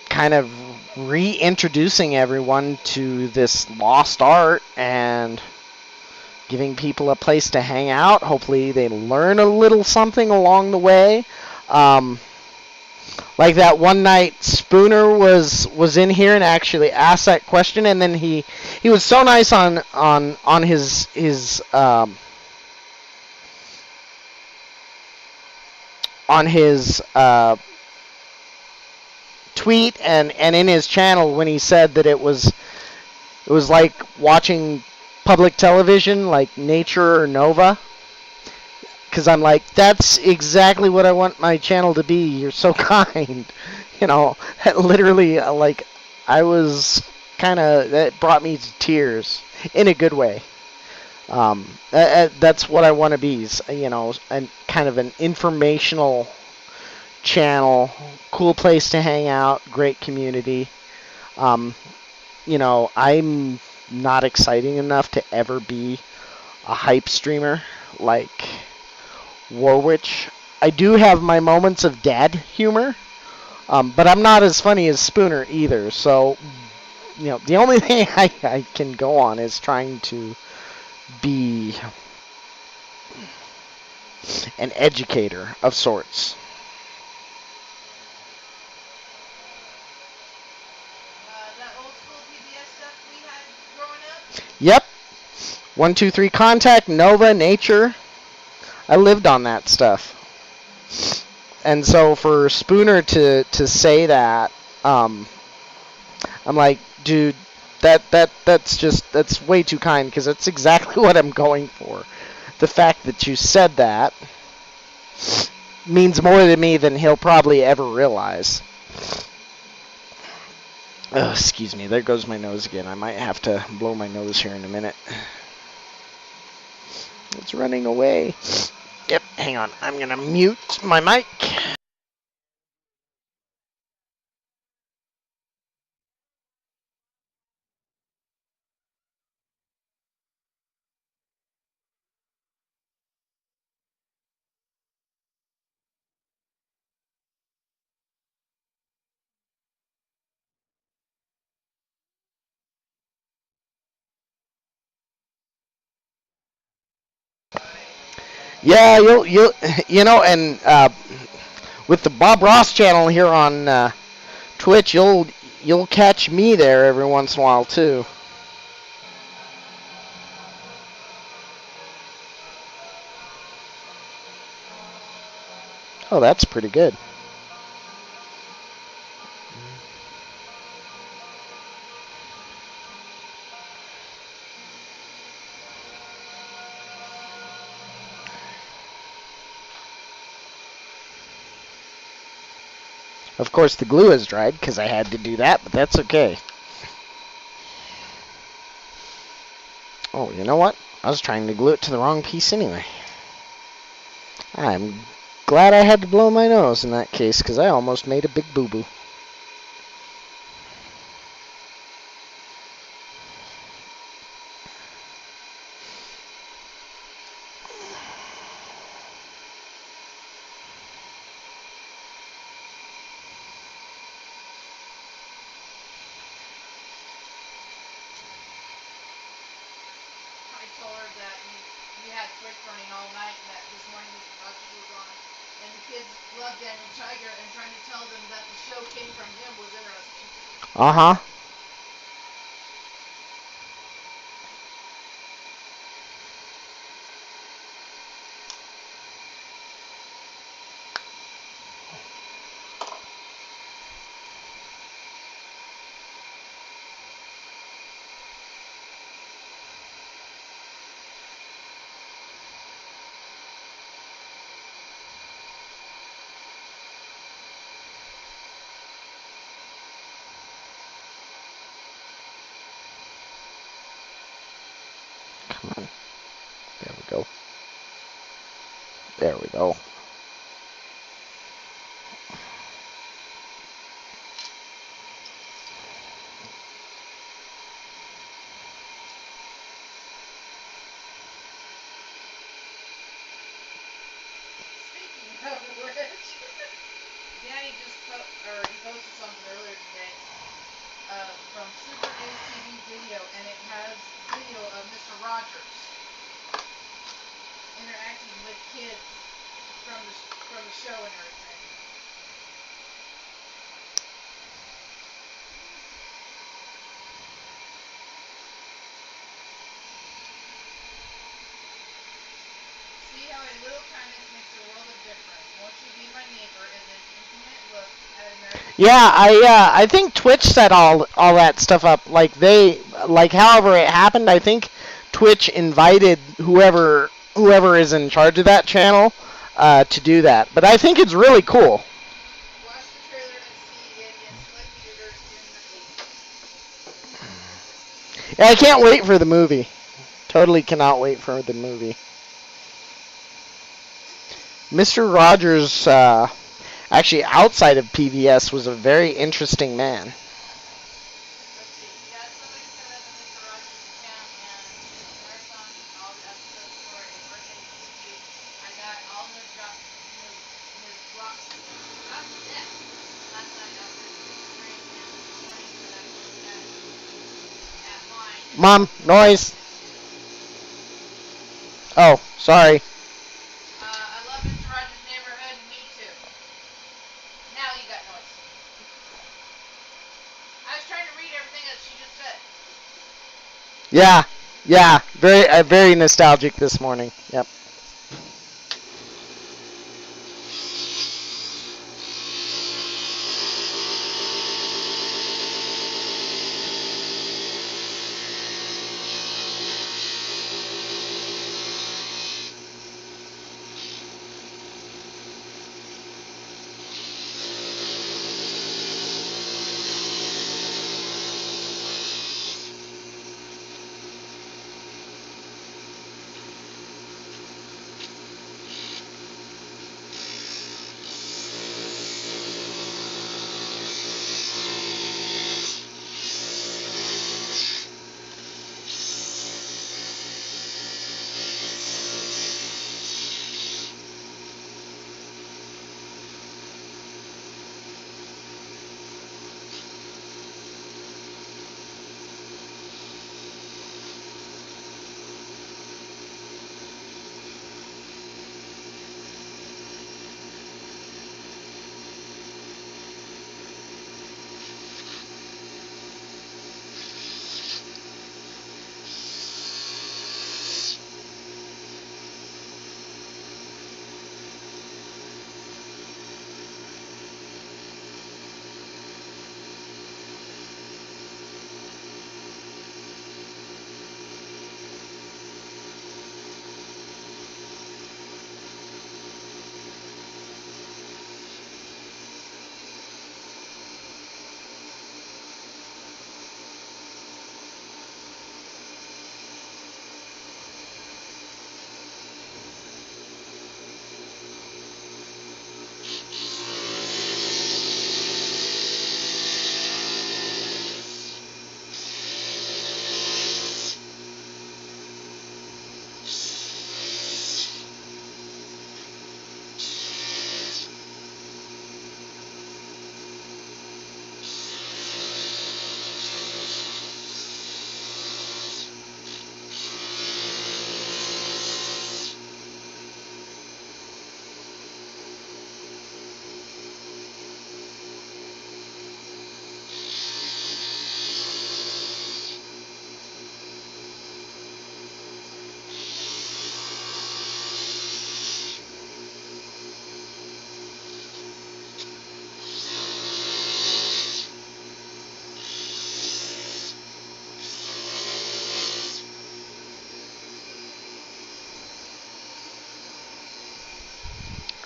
kind of reintroducing everyone to this lost art and giving people a place to hang out. Hopefully they learn a little something along the way. Like that one night, Spooner was in here and actually asked that question, and then he was so nice on his tweet and in his channel when he said that it was like watching public television, like Nature or Nova. Because I'm like, that's exactly what I want my channel to be. You're so kind. You know, literally, like, I was kind of, that brought me to tears in a good way. That's what I want to be, you know, and kind of an informational channel, cool place to hang out, great community. You know, I'm not exciting enough to ever be a hype streamer like Warwitch. I do have my moments of dad humor, but I'm not as funny as Spooner either. So, you know, the only thing I can go on is trying to be an educator of sorts. That old school PBS stuff we had growing up. Yep. 123 Contact, Nova, Nature. I lived on that stuff. And so for Spooner to say that, I'm like, dude, that's way too kind, because that's exactly what I'm going for. The fact that you said that means more to me than he'll probably ever realize. Oh, excuse me, there goes my nose again. I might have to blow my nose here in a minute. It's running away. Yep, hang on. I'm going to mute my mic. Yeah, and with the Bob Ross channel here on Twitch, you'll catch me there every once in a while too. Oh, that's pretty good. Of course, the glue has dried because I had to do that, but that's okay. Oh, you know what? I was trying to glue it to the wrong piece anyway. I'm glad I had to blow my nose in that case, because I almost made a big boo-boo. I told her that we had Twitch running all night, and that this morning Mr. Rogers was on, and the kids loved Daniel Tiger, and trying to tell them that the show came from him was interesting. Uh-huh. Come on. There we go. There we go. Speaking of which, Danny just he posted something earlier today from Super News TV video, and it has video of Mr. Rogers interacting with kids from the show and everything. See how a little kindness makes a world of difference. Won't you be my neighbor is an intimate look at America's. Yeah, I think Twitch set all that stuff up. However it happened, I think Twitch invited whoever is in charge of that channel to do that. But I think it's really cool. Watch the trailer and see it in slightly bigger screen. Yeah, I can't wait for the movie. Totally cannot wait for the movie. Mr. Rogers, actually outside of PBS, was a very interesting man. Let's see. Yeah, somebody set up a Mr. Rogers account and just marathon all the episodes for a birthday tribute. I got all Ms. Block death last night after 6 drink and this morning that I looked at mine. Mom, noise. Oh, sorry. I love Mr. Rogers' Neighborhood. Me too. Now you got noise. I was trying to read everything that she just said. Yeah, yeah. Very nostalgic this morning. Yep.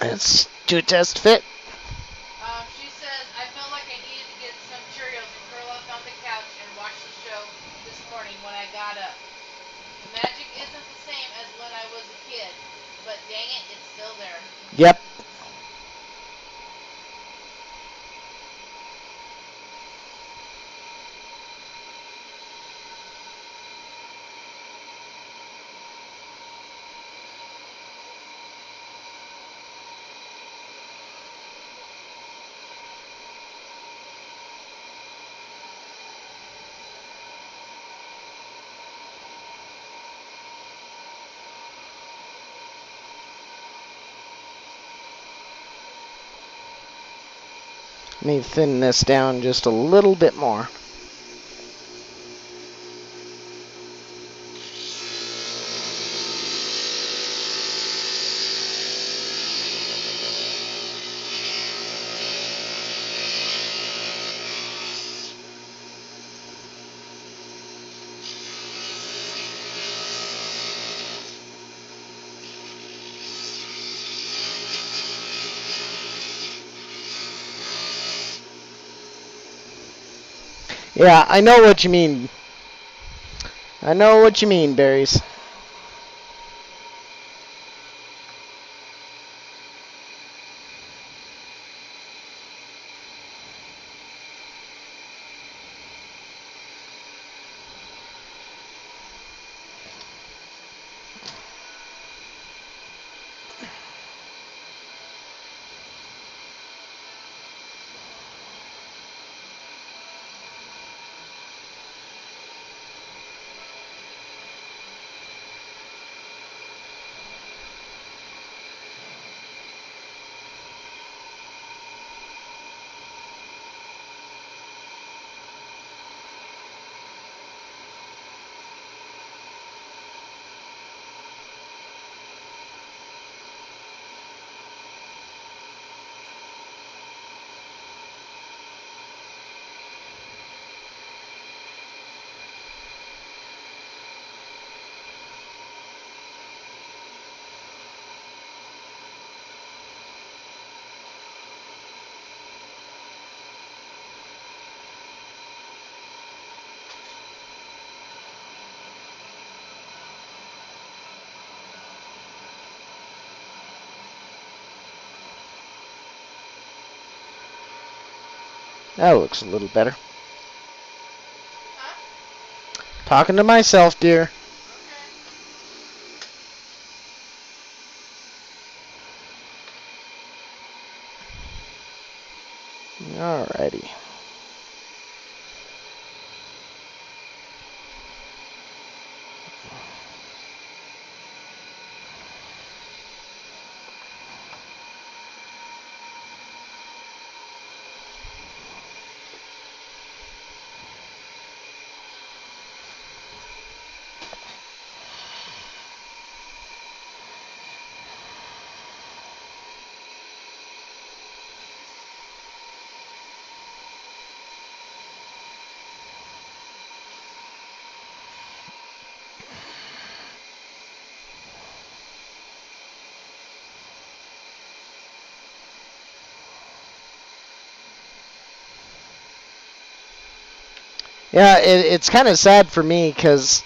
It's to test fit. She says, I felt like I needed to get some Cheerios and curl up on the couch and watch the show this morning when I got up. The magic isn't the same as when I was a kid, but dang it, it's still there. Yep. Let me thin this down just a little bit more. Yeah, I know what you mean. I know what you mean, berries. That looks a little better. Huh? Talking to myself, dear. Alrighty. Yeah, it's kind of sad for me because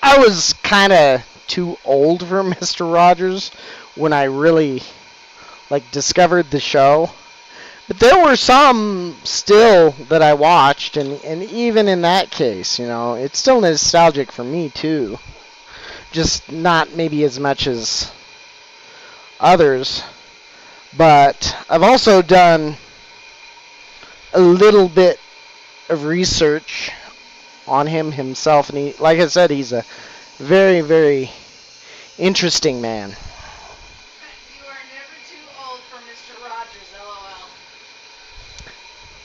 I was kind of too old for Mr. Rogers when I really discovered the show. But there were some still that I watched, and even in that case, it's still nostalgic for me too. Just not maybe as much as others. But I've also done a little bit of research on him himself, and like I said, he's a very, very interesting man. You are never too old for Mr. Rogers, LOL.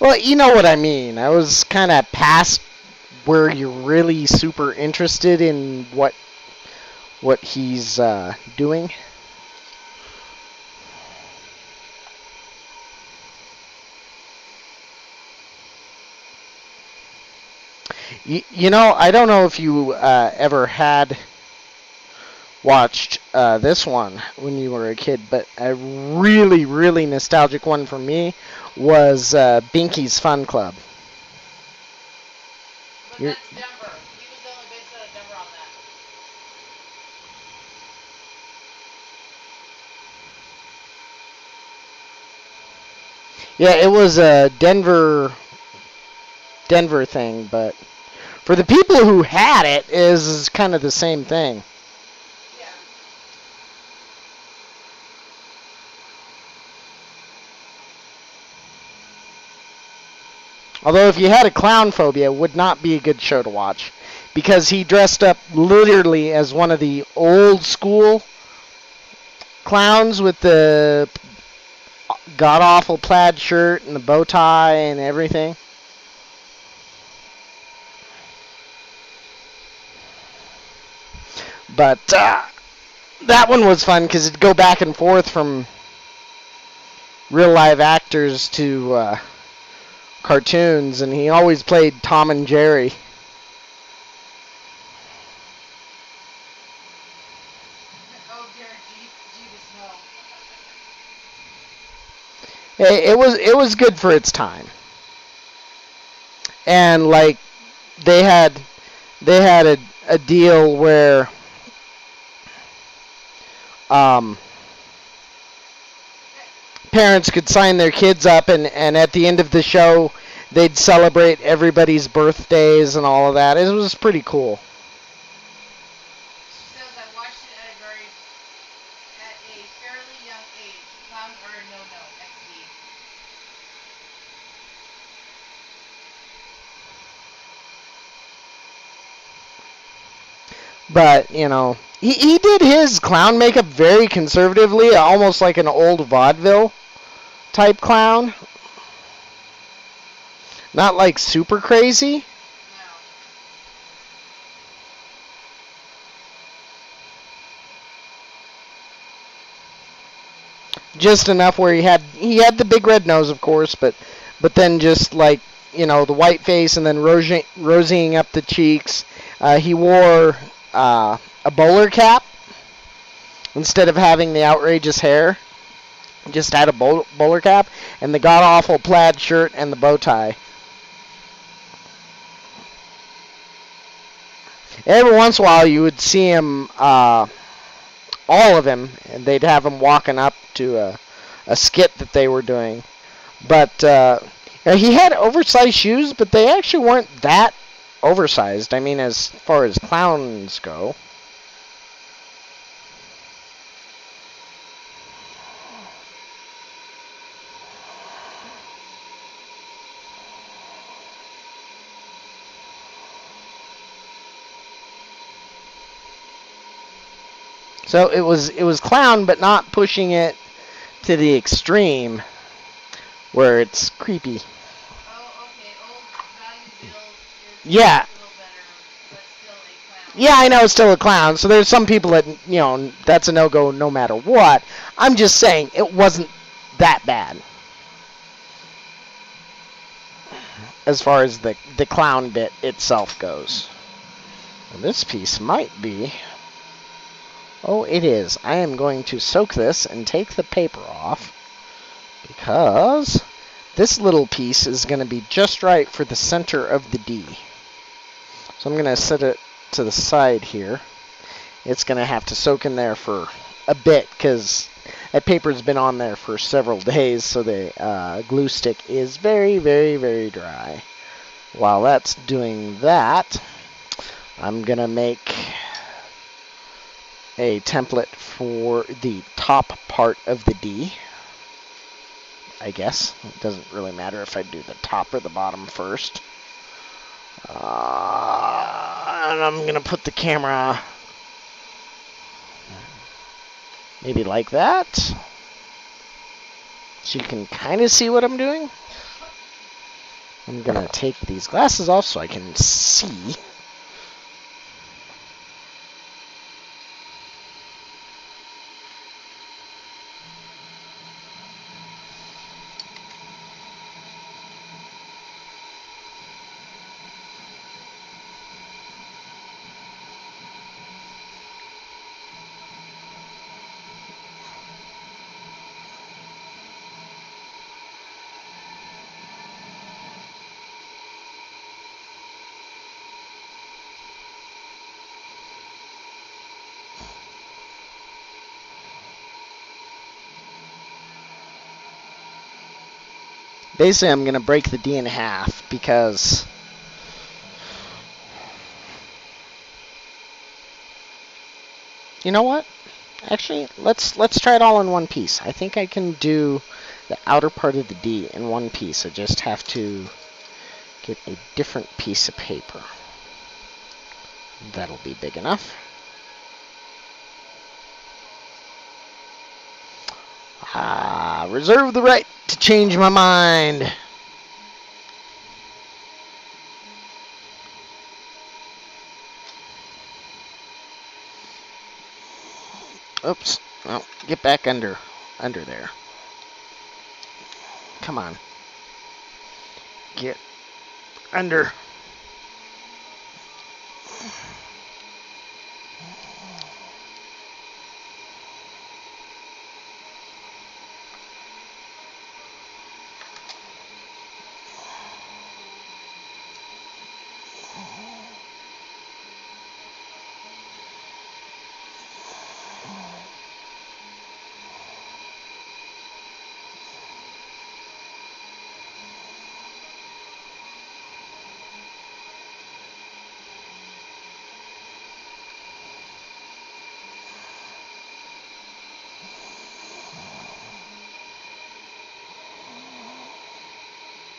Well, you know what I mean. I was kind of past where you're really super interested in what he's doing. I don't know if you ever had watched this one when you were a kid, but a really, really nostalgic one for me was Binky's Fun Club. But that's Denver. He was the only based out of Denver on that. Yeah, it was a Denver thing, but for the people who had it, is kind of the same thing. Yeah. Although if you had a clown phobia, it would not be a good show to watch because he dressed up literally as one of the old school clowns with the god awful plaid shirt and the bow tie and everything. But that one was fun because it'd go back and forth from real live actors to cartoons, and he always played Tom and Jerry. Oh dear, Jeebus, no. It was good for its time, and they had a deal where parents could sign their kids up, and at the end of the show they'd celebrate everybody's birthdays and all of that. It was pretty cool. She says I watched it at a fairly young age. Clowns are a no-no. XD. But he did his clown makeup very conservatively, almost like an old vaudeville type clown. Not like super crazy. No. Just enough where he had the big red nose, of course, but then just the white face and then rosying up the cheeks. He wore a bowler cap instead of having the outrageous hair. Just had a bowler cap and the god awful plaid shirt and the bow tie. Every once in a while, you would see him, all of him, and they'd have him walking up to a skit that they were doing. But He had oversized shoes, but they actually weren't that oversized. I mean, as far as clowns go. So it was clown, but not pushing it to the extreme where it's creepy. Oh, okay. Old value bills is Yeah. a little better, but still a clown. Yeah, I know it's still a clown. So there's some people that, that's a no-go no matter what. I'm just saying it wasn't that bad as far as the clown bit itself goes. Well, this piece might be... Oh, it is. I am going to soak this and take the paper off because this little piece is going to be just right for the center of the D. So I'm going to set it to the side here. It's going to have to soak in there for a bit because that paper's been on there for several days, so the glue stick is very, very, very dry. While that's doing that, I'm going to make a template for the top part of the D. I guess. It doesn't really matter if I do the top or the bottom first. And I'm going to put the camera maybe like that, so you can kind of see what I'm doing. I'm going to take these glasses off so I can see. Basically, I'm going to break the D in half because you know what? Actually, let's try it all in one piece. I think I can do the outer part of the D in one piece. I just have to get a different piece of paper. That'll be big enough. Reserve the right to change my mind. Oops. Well, get back under there. Come on. Get under.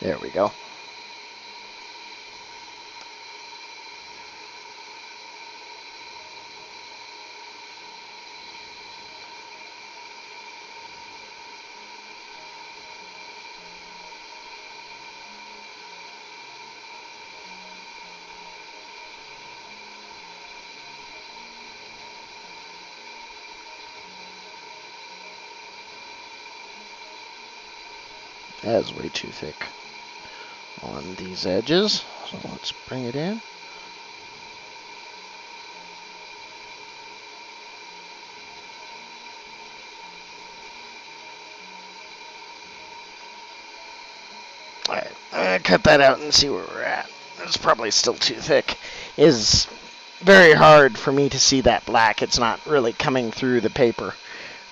There we go. That is way too thick on these edges. So let's bring it in. Alright, I'm going to cut that out and see where we're at. It's probably still too thick. It is very hard for me to see that black. It's not really coming through the paper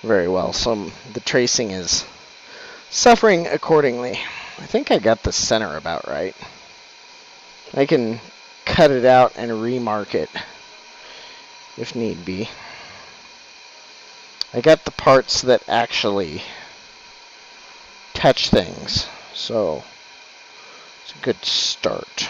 very well, so the tracing is suffering accordingly. I think I got the center about right. I can cut it out and remark it if need be. I got the parts that actually touch things, so it's a good start.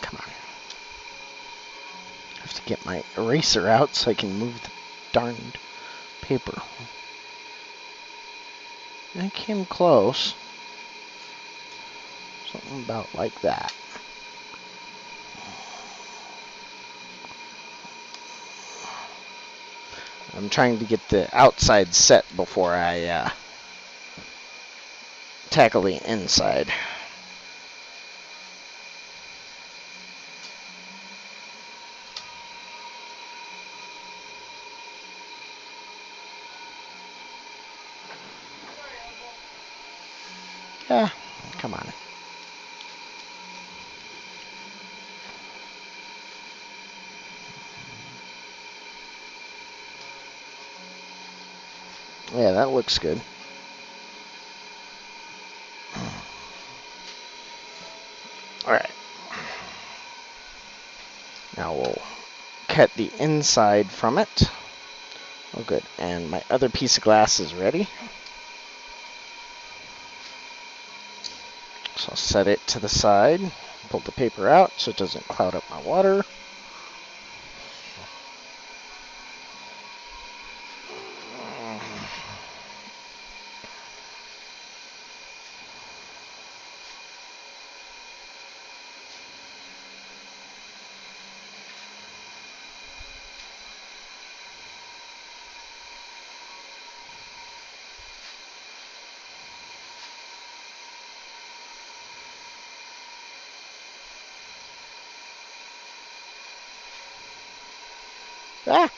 Come on. I have to get my eraser out so I can move the darned paper. I came close. Something about like that. I'm trying to get the outside set before I tackle the inside. Yeah, come on. Yeah, that looks good. Alright. Now we'll cut the inside from it. Oh, good. And my other piece of glass is ready. So I'll set it to the side. Pull the paper out so it doesn't cloud up my water. Ah!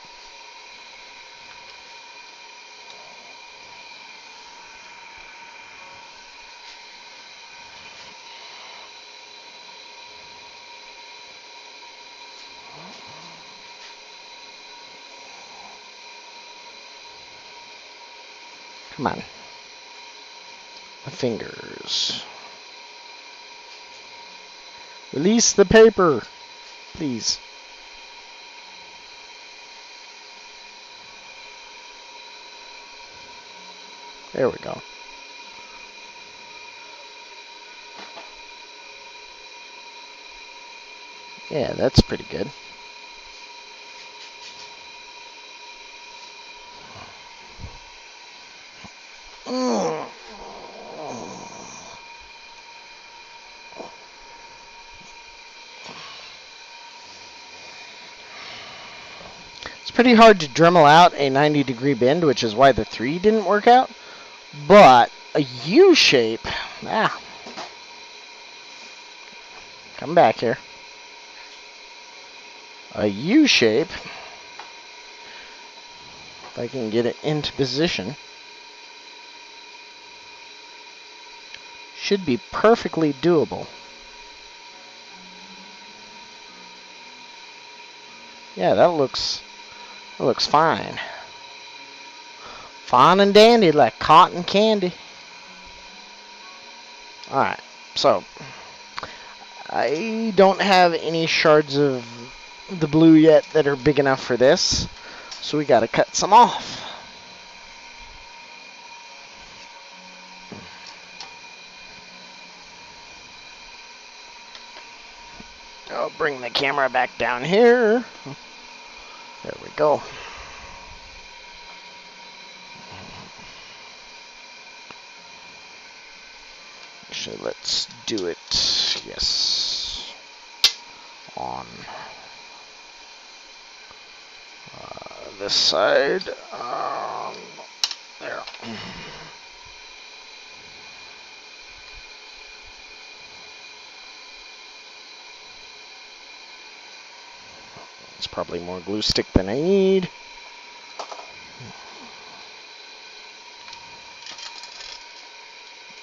Come on. My fingers. Release the paper, please. There we go. Yeah, that's pretty good. It's pretty hard to Dremel out a 90-degree bend, which is why the 3 didn't work out. But a U shape, come back here. A U shape, if I can get it into position, should be perfectly doable. Yeah, that looks fine. Fine and dandy like cotton candy. Alright, so I don't have any shards of the blue yet that are big enough for this, so we gotta cut some off. I'll bring the camera back down here. There we go. Actually, let's do it, yes, on this side. There. It's probably more glue stick than I need.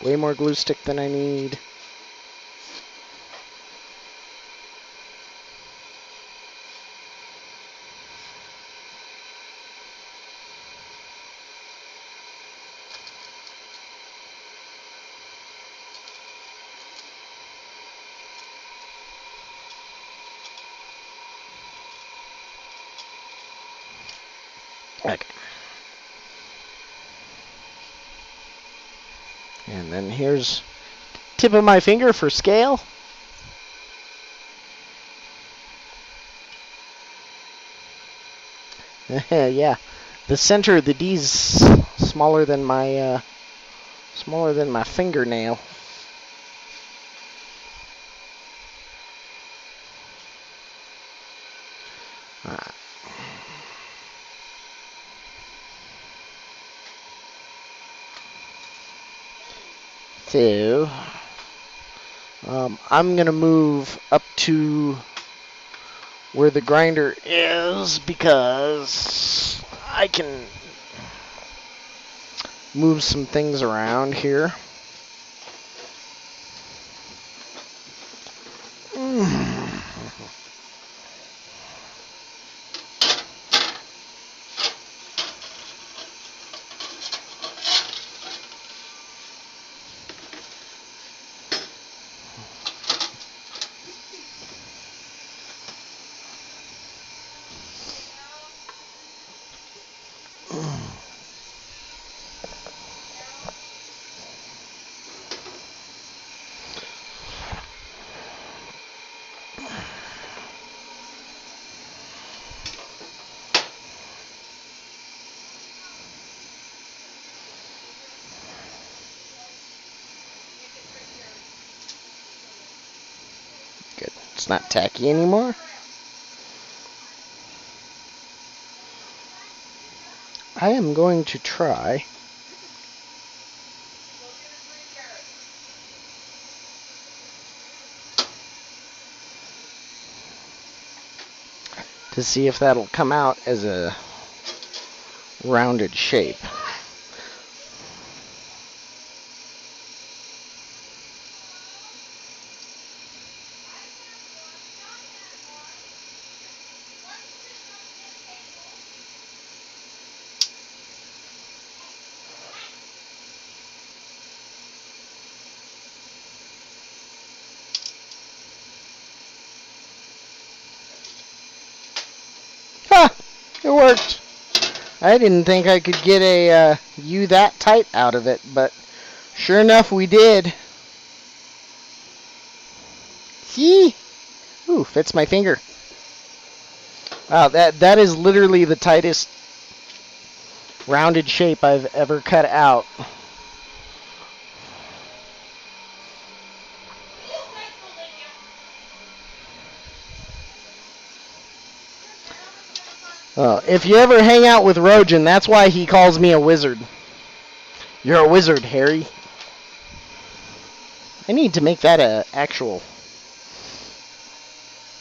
Way more glue stick than I need. Okay. And then here's tip of my finger for scale. Yeah, the center of the D's smaller than my fingernail. Alright. So I'm gonna move up to where the grinder is because I can move some things around here. Good. It's not tacky anymore. I am going to try to see if that'll come out as a rounded shape. Ha! It worked. I didn't think I could get a U that tight out of it, but sure enough we did. See? Ooh, fits my finger. Wow, that is literally the tightest rounded shape I've ever cut out. If you ever hang out with Rojan, that's why he calls me a wizard. You're a wizard, Harry. I need to make that a actual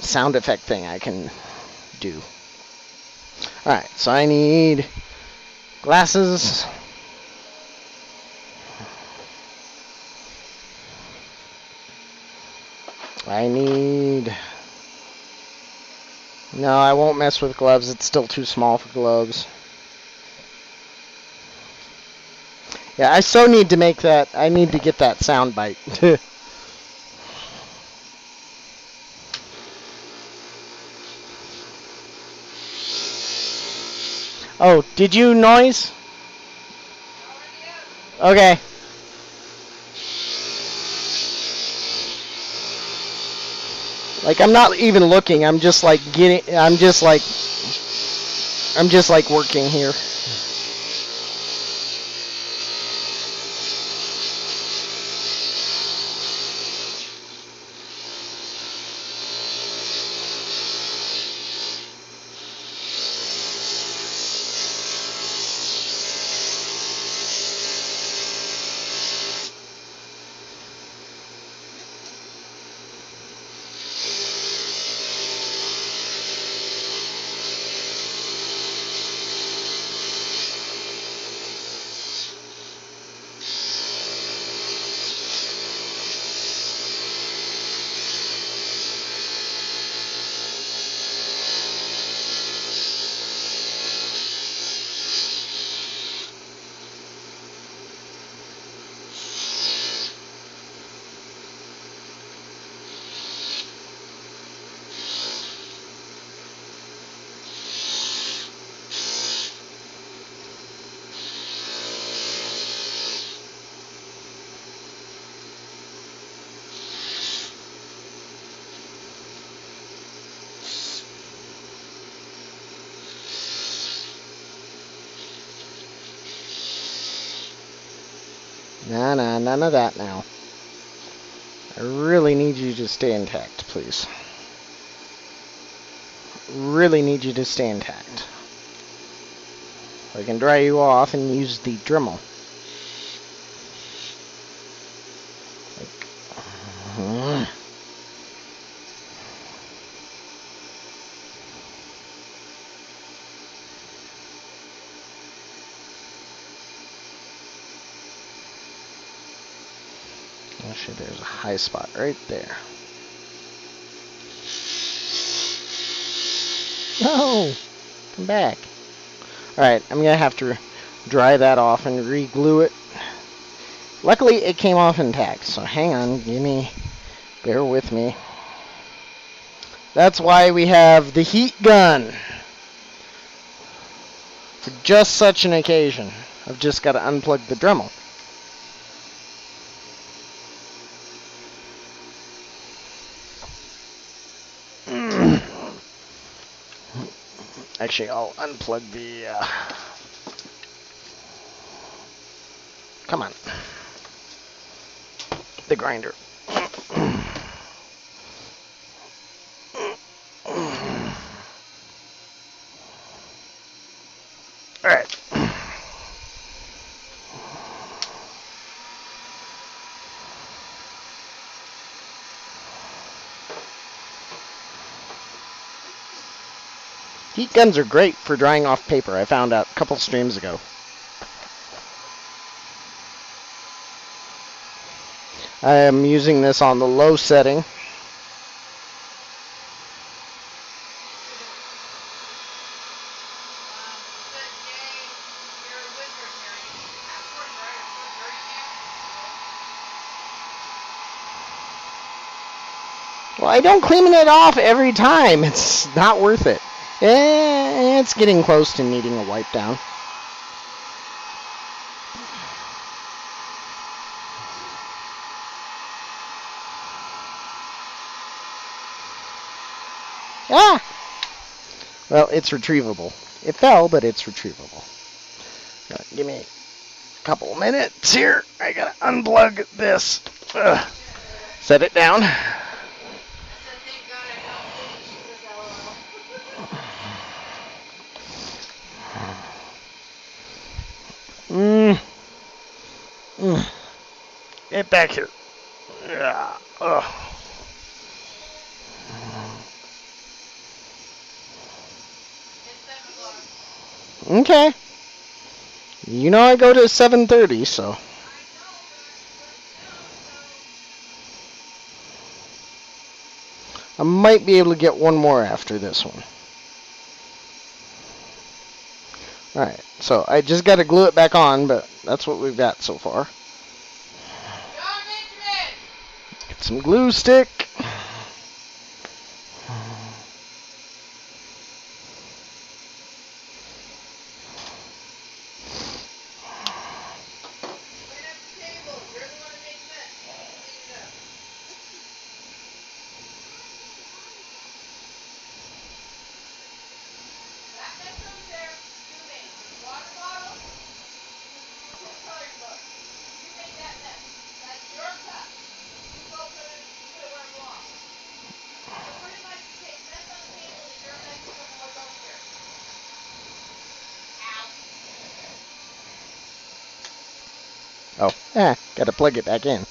sound effect thing I can do. Alright, so I need glasses. I need... No, I won't mess with gloves. It's still too small for gloves. Yeah, I so need to make that. I need to get that sound bite. Oh, did you noise? Okay. Like, I'm not even looking. I'm just like working here. Nah, none of that now. I really need you to stay intact, please. Really need you to stay intact. I can dry you off and use the Dremel. Actually, there's a high spot right there. No! Come back. Alright, I'm going to have to dry that off and re-glue it. Luckily, it came off intact, so hang on, bear with me. That's why we have the heat gun. For just such an occasion. I've just got to unplug the Dremel. Actually, I'll unplug the... Come on. The grinder. Alright. Heat guns are great for drying off paper, I found out a couple streams ago. I am using this on the low setting. Well, I don't clean it off every time. It's not worth it. It's getting close to needing a wipe down. Ah! Well, it's retrievable. It fell, but it's retrievable. Give me a couple minutes here. I gotta unplug this. Set it down. Get back here. Okay. You know I go to 7:30, so. I might be able to get one more after this one. Alright, so I just got to glue it back on, but that's what we've got so far. Get some glue stick. Oh, gotta plug it back in.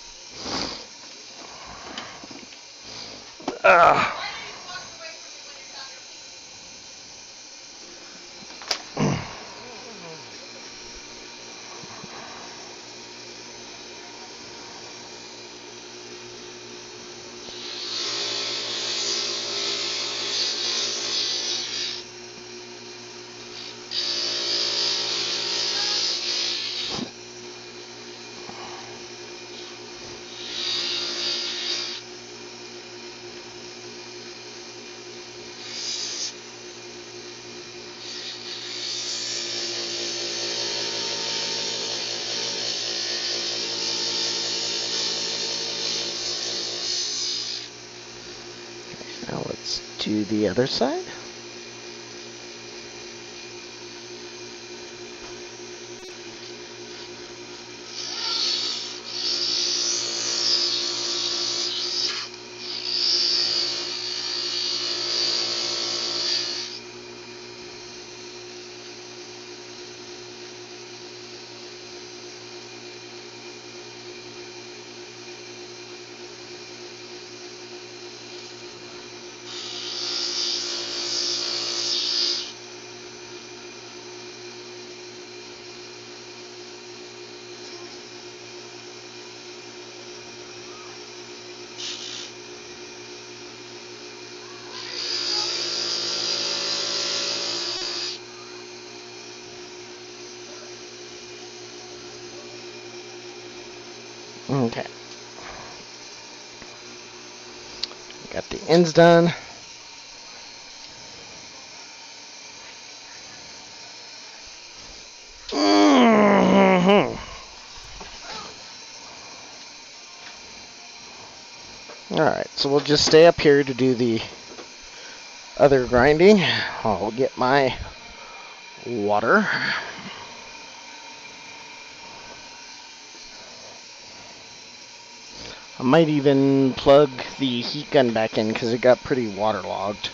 Now let's do the other side. Got the ends done. Mhm. Alright, so we'll just stay up here to do the other grinding. I'll get my water. I might even plug the heat gun back in because it got pretty waterlogged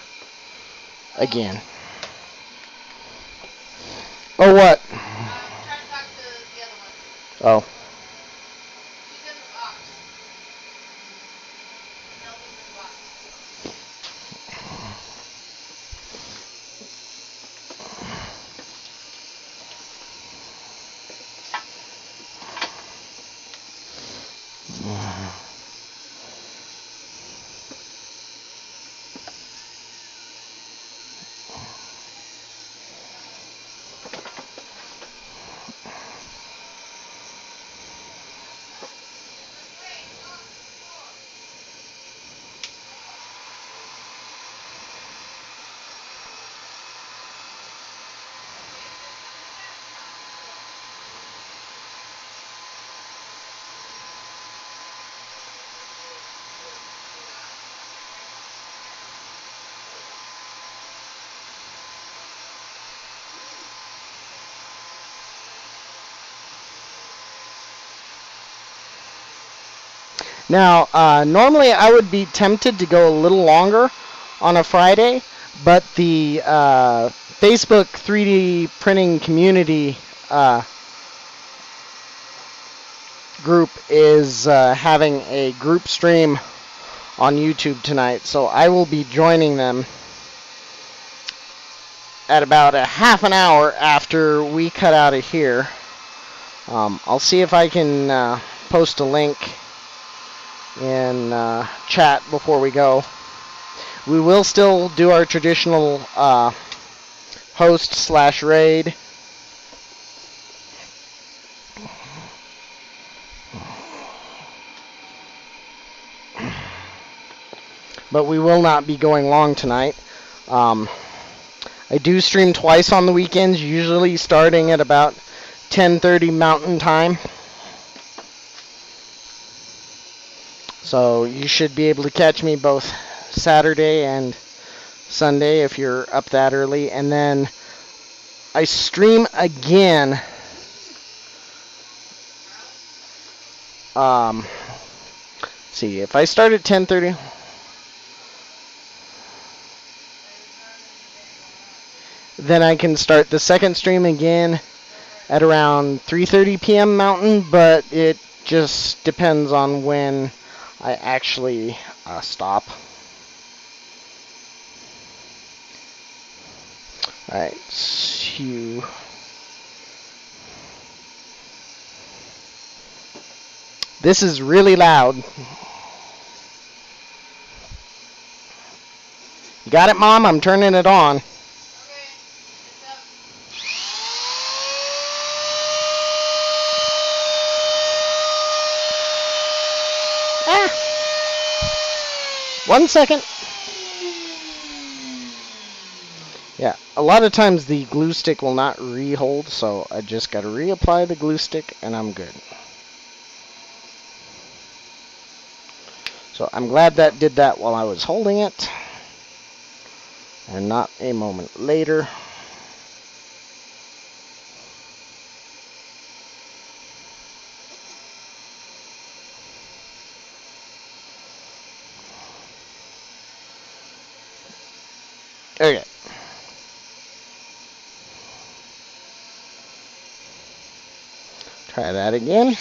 again. Oh, what? I'm trying to talk to the other one. Oh. She's in the box. Nelly's in the box. Now, normally I would be tempted to go a little longer on a Friday, but the Facebook 3D printing community group is having a group stream on YouTube tonight, so I will be joining them at about a half an hour after we cut out of here. I'll see if I can post a link in chat before we go. We will still do our traditional host/raid. But we will not be going long tonight. I do stream twice on the weekends, usually starting at about 10:30 Mountain Time. So you should be able to catch me both Saturday and Sunday if you're up that early. And then I stream again see, if I start at 10:30, then I can start the second stream again at around 3:30 p.m. Mountain, but it just depends on when I actually stop. Alright, so this is really loud. You got it, Mom? I'm turning it on. Okay. It's up. Ah. 1 second. Yeah, a lot of times the glue stick will not re-hold, so I just got to reapply the glue stick and I'm good. So I'm glad that did that while I was holding it and not a moment later. Okay. Try that again.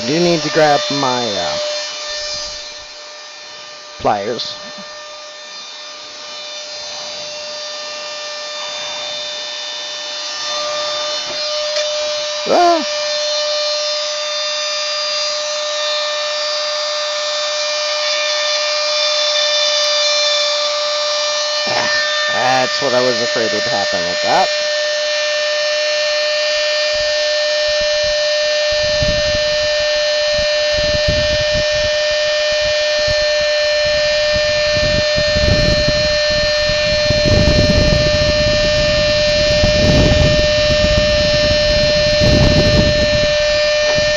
do need to grab my pliers. Ah. That's what I was afraid would happen with that.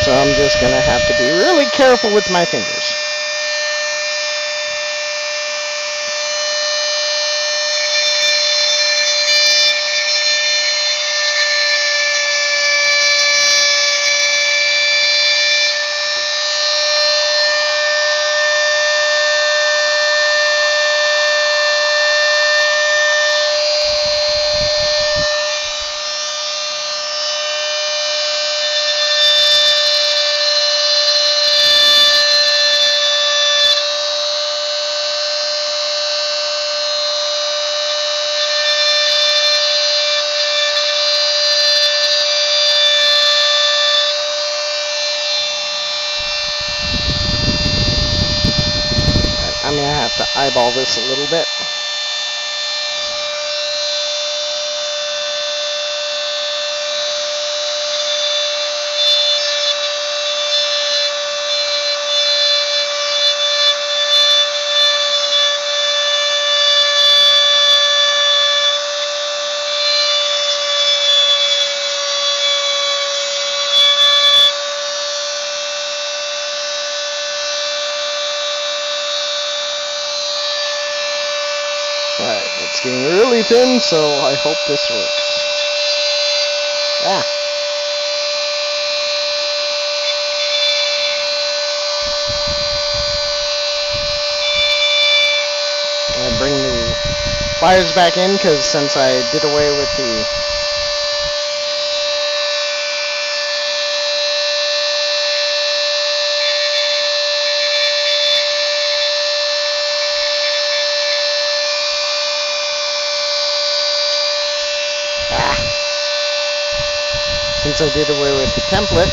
So I'm just going to have to be really careful with my fingers. I'm going to have to eyeball this a little bit. Alright, it's getting really thin, so I hope this works. Ah. I'm going to bring the pliers back in, because since I did away with the template.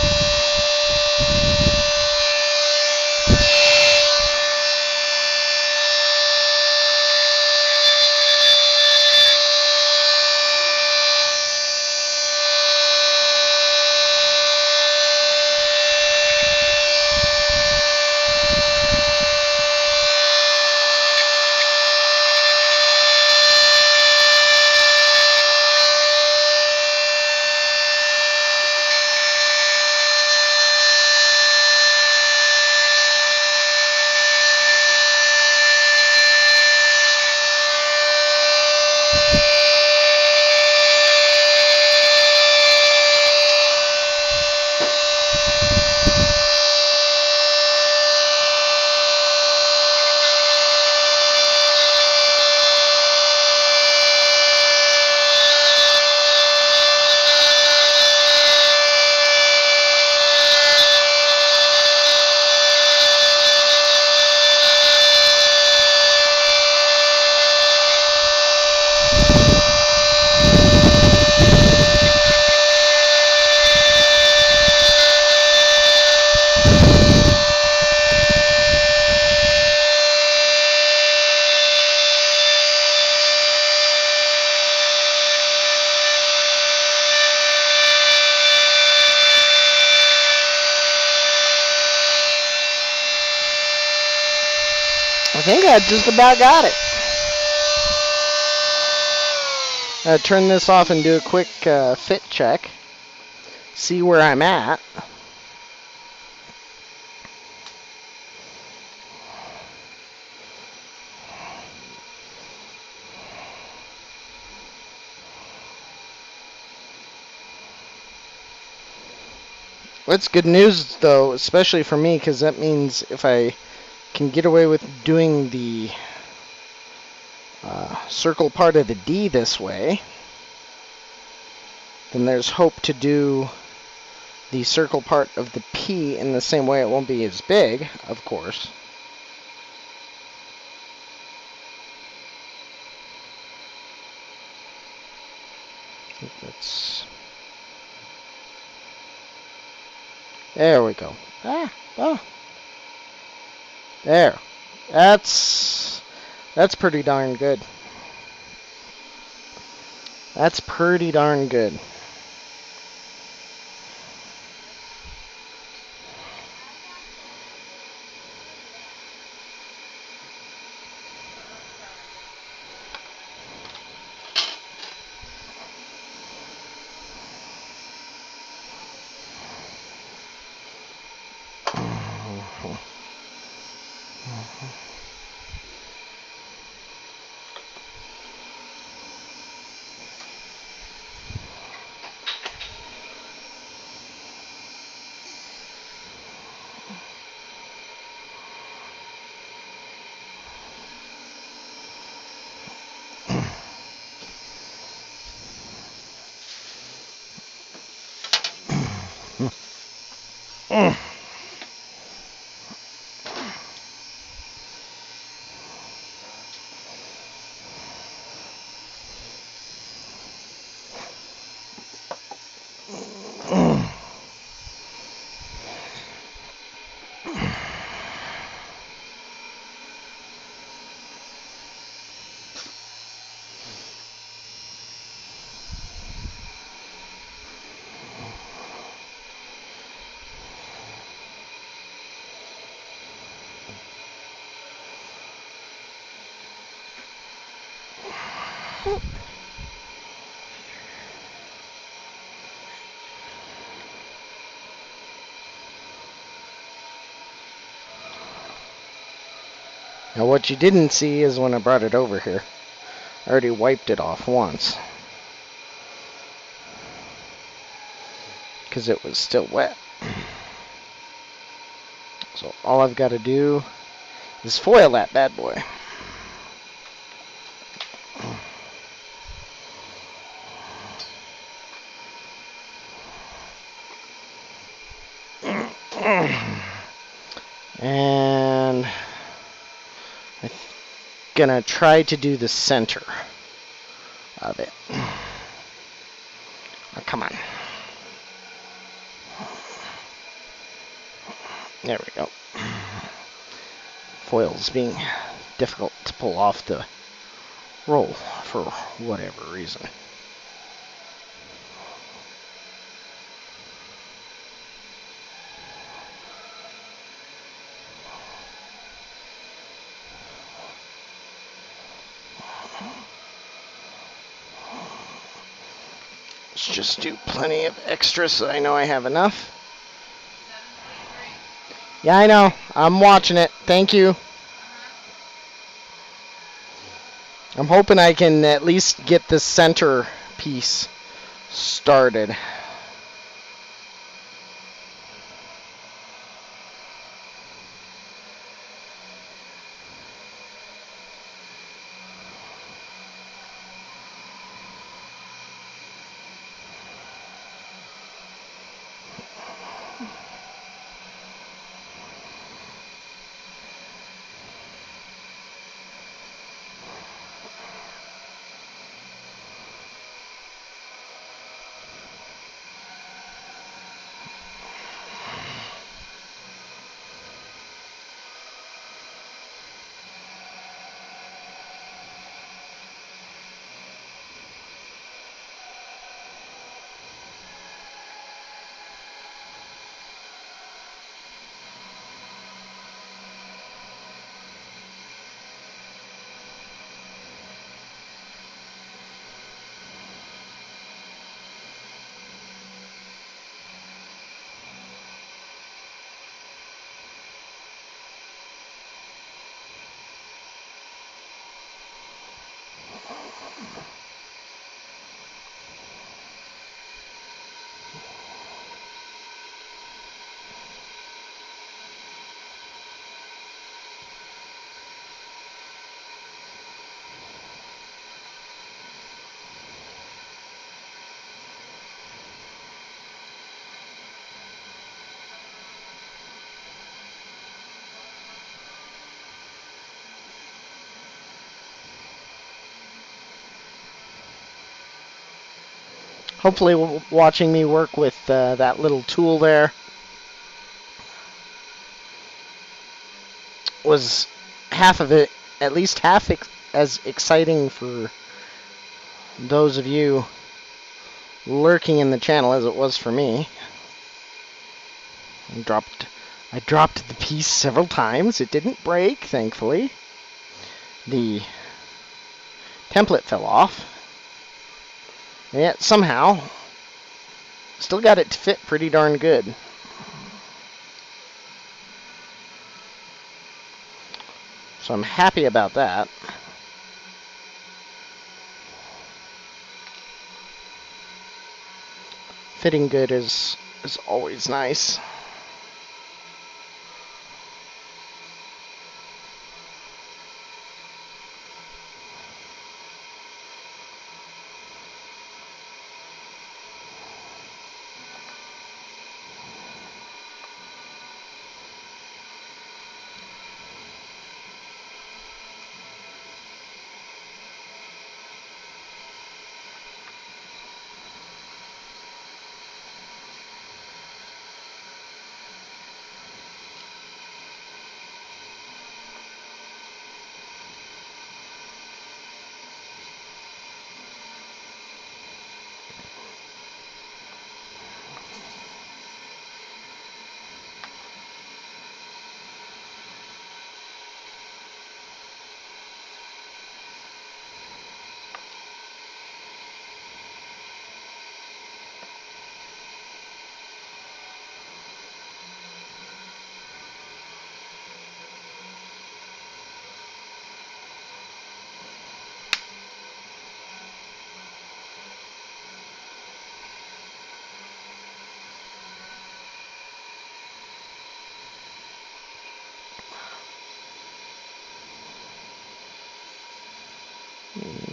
I think I just about got it. Turn this off and do a quick fit check. See where I'm at. That's good news, though, especially for me, because that means if I can get away with doing the circle part of the D this way, then there's hope to do the circle part of the P in the same way. It won't be as big, of course. That's... There we go. There. That's pretty darn good. That's pretty darn good. Now what you didn't see is when I brought it over here. I already wiped it off once. Because it was still wet. So all I've got to do is foil that bad boy. And I'm gonna try to do the center of it. Oh, come on. There we go. Foil's being difficult to pull off the roll for whatever reason. Let's just do plenty of extra so I know I have enough. 7:23. Yeah, I know. I'm watching it. Thank you. I'm hoping I can at least get the center piece started. Hopefully, watching me work with that little tool there was half of it, at least half as exciting for those of you lurking in the channel as it was for me. I dropped the piece several times. It didn't break, thankfully. The template fell off. And yet somehow still got it to fit pretty darn good. So I'm happy about that. Fitting good is always nice.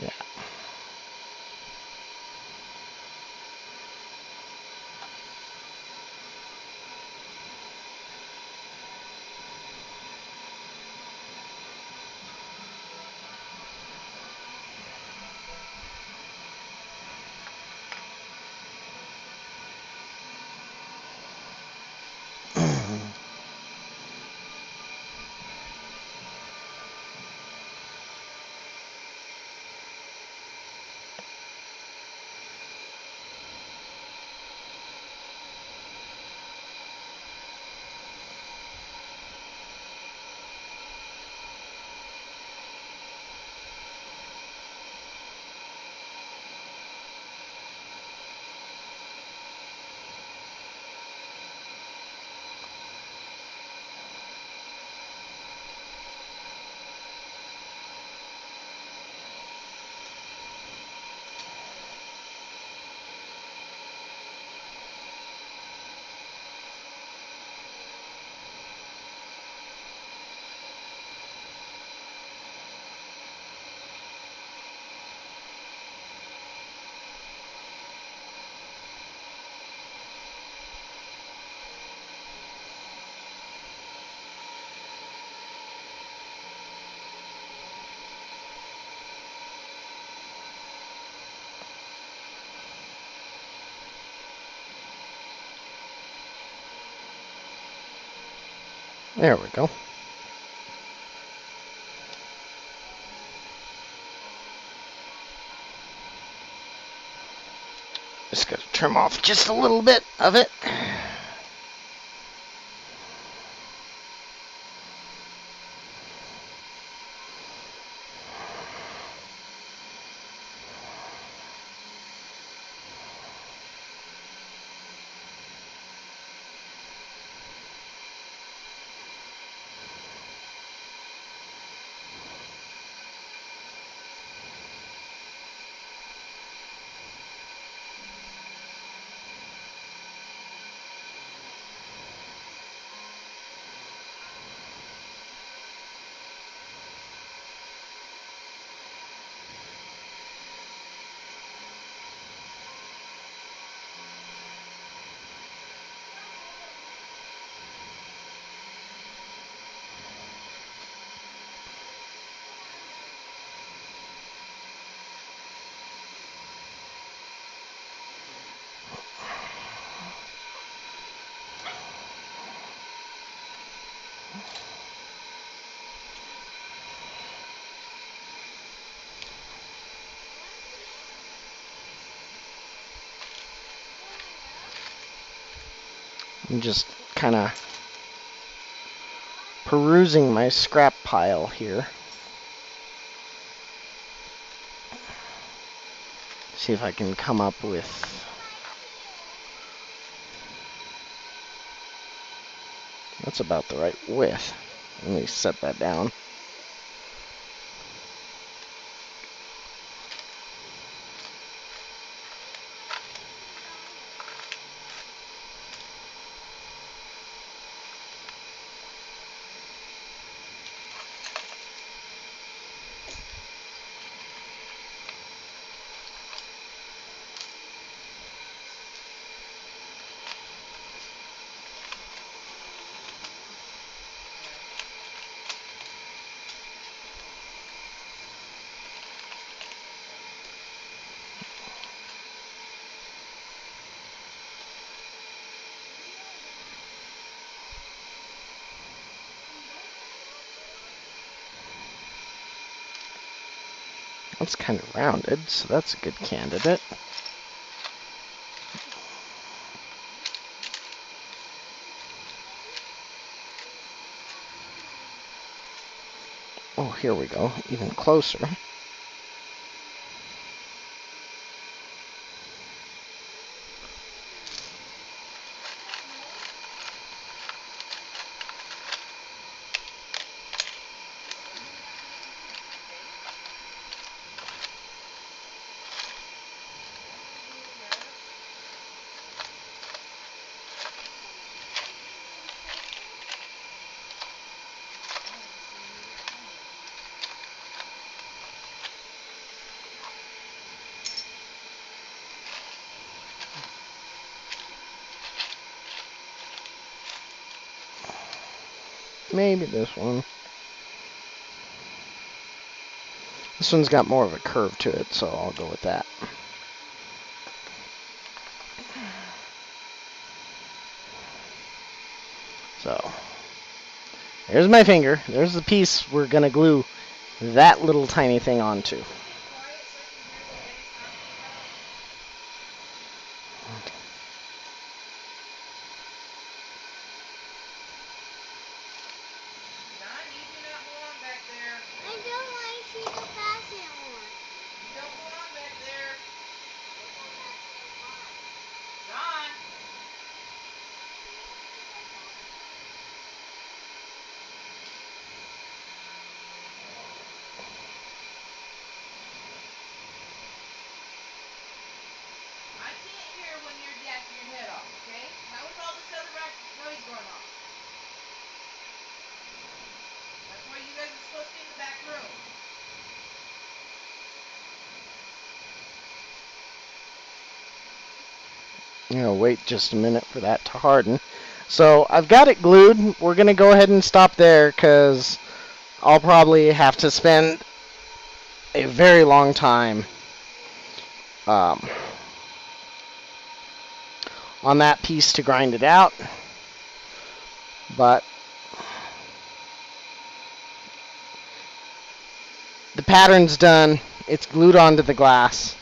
Yeah. There we go. Just got to trim off just a little bit of it. I'm just kind of perusing my scrap pile here. See if I can come up with... That's about the right width. Let me set that down. That's kind of rounded, so that's a good candidate. Oh, here we go, even closer. Maybe this one. This one's got more of a curve to it, so I'll go with that. So, there's my finger. There's the piece we're going to glue that little tiny thing onto. You know, wait just a minute for that to harden. So I've got it glued. We're going to go ahead and stop there because I'll probably have to spend a very long time on that piece to grind it out. But the pattern's done. It's glued onto the glass.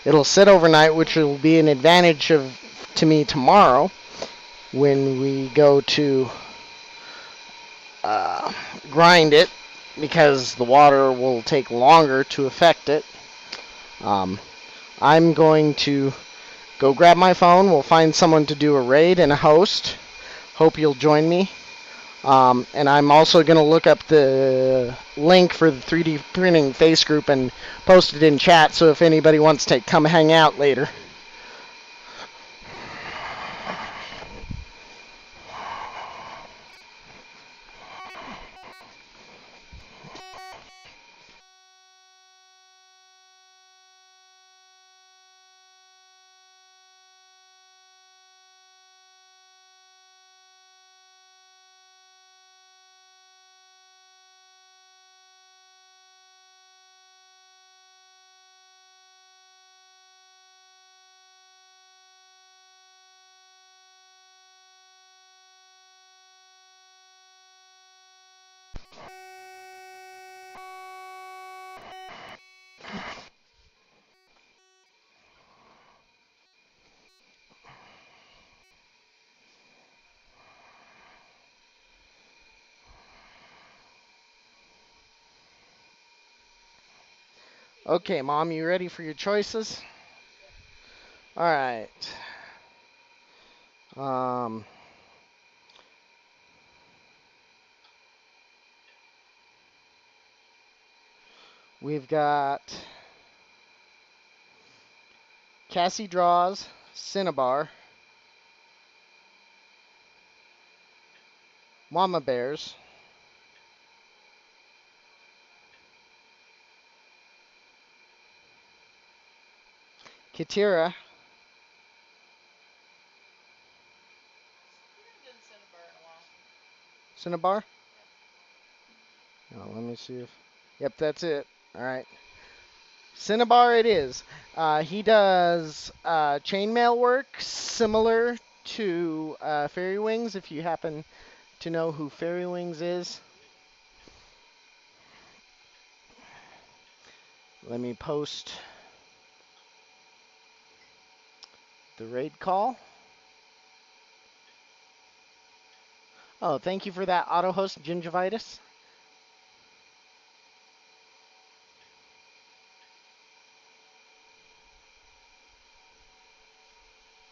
It'll sit overnight, which will be an advantage to me tomorrow when we go to grind it, because the water will take longer to affect it. I'm going to go grab my phone. We'll find someone to do a raid and a host. Hope you'll join me. And I'm also going to look up the link for the 3D printing face group and post it in chat, so if anybody wants to come hang out later. Okay, Mom, you ready for your choices? All right. Um, we've got Cassie Draws, Cinnabar, Mama Bears, Katira, We haven't done Cinnabar in a while. Cinnabar. Oh, let me see if. Yep, that's it. All right. Cinnabar it is. He does chainmail work similar to Fairy Wings, if you happen to know who Fairy Wings is. Let me post the raid call. Oh, thank you for that auto host, Gingivitis.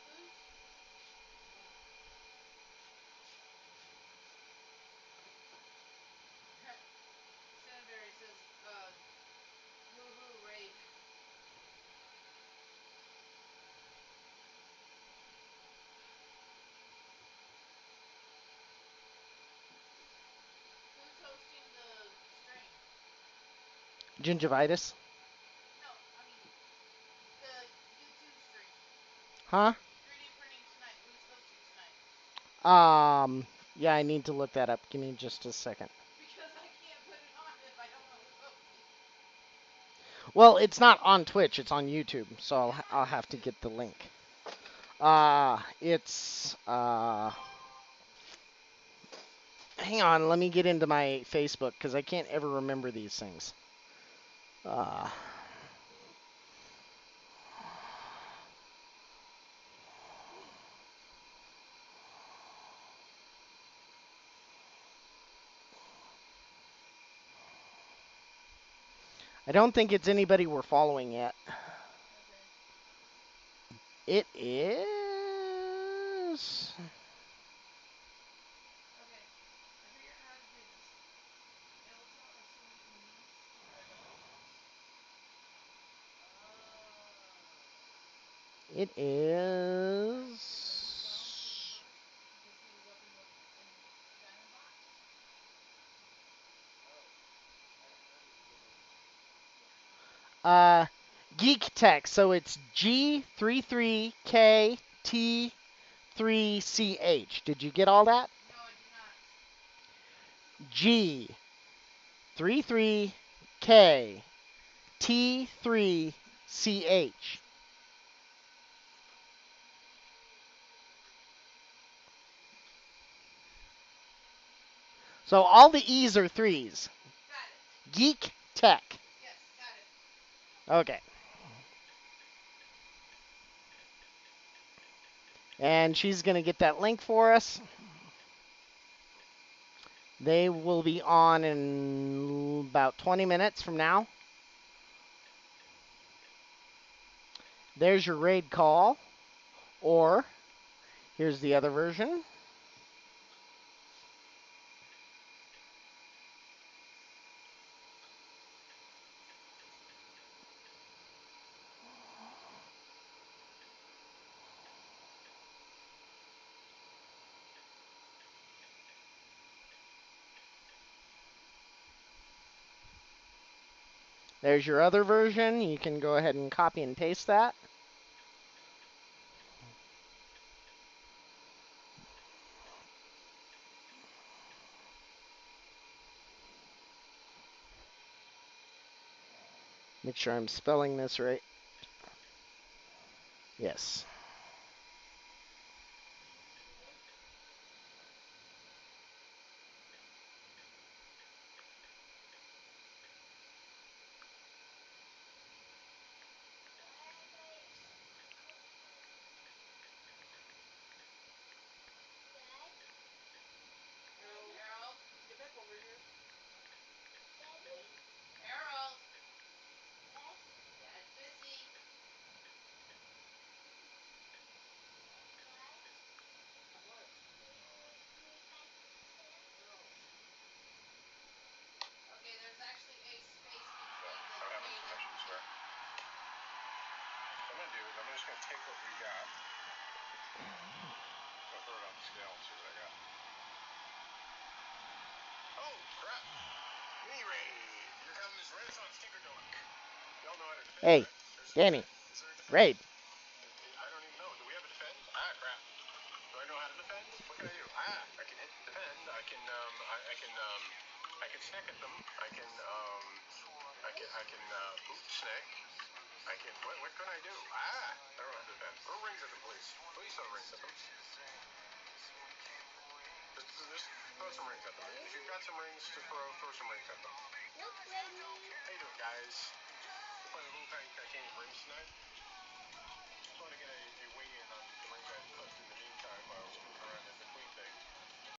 Who's? Cenberry says, woohoo, raid. Who's hosting the stream? Gingivitis. No, I mean, the YouTube stream. Huh? 3D printing tonight. Who's hosting tonight? Yeah, I need to look that up. Give me just a second. Because I can't put it on if I don't know who's hosting. Well, it's not on Twitch, it's on YouTube, so It I'll, is on I'll have to YouTube. get the link. It's, hang on, let me get into my Facebook, because I can't ever remember these things. Uh, I don't think it's anybody we're following yet. Okay. It is... Okay. I figured out how to do this. Skeletal are swimming in memes, but I don't know what. It Was it Bones did it is... first because he was up in Diamond Box? Geek Tech, so it's G33KT3CH. Did you get all that? No, I did not. G33KT3CH. So all the E's are threes. Got it. Geek Tech. Yes, got it. Okay. And she's going to get that link for us. They will be on in about 20 minutes from now. There's your raid call. Or, here's the other version. There's your other version. You can go ahead and copy and paste that. Make sure I'm spelling this right. Yes. Harold, get back over here. Harold. just gonna take what we got. I'll throw it on the scale and see what I got. Oh, crap. Mini raid. Here comes Renaissance Tinkerdunk. Y'all know how to defend, Hey, right? Danny, Is there a defend? raid. I don't even know. Do we have a defend? Ah, crap. Do I know how to defend? What can I do? Ah, I can hit defend. I can snack at them. I can boot snack. I can, what can I do? Ah, I don't have to defend. Throw rings at them, please. Please throw rings at them. Just throw some rings at them. If you've got some rings to throw some rings at them. How you doing, guys? We're playing a little tiny titanium rings tonight.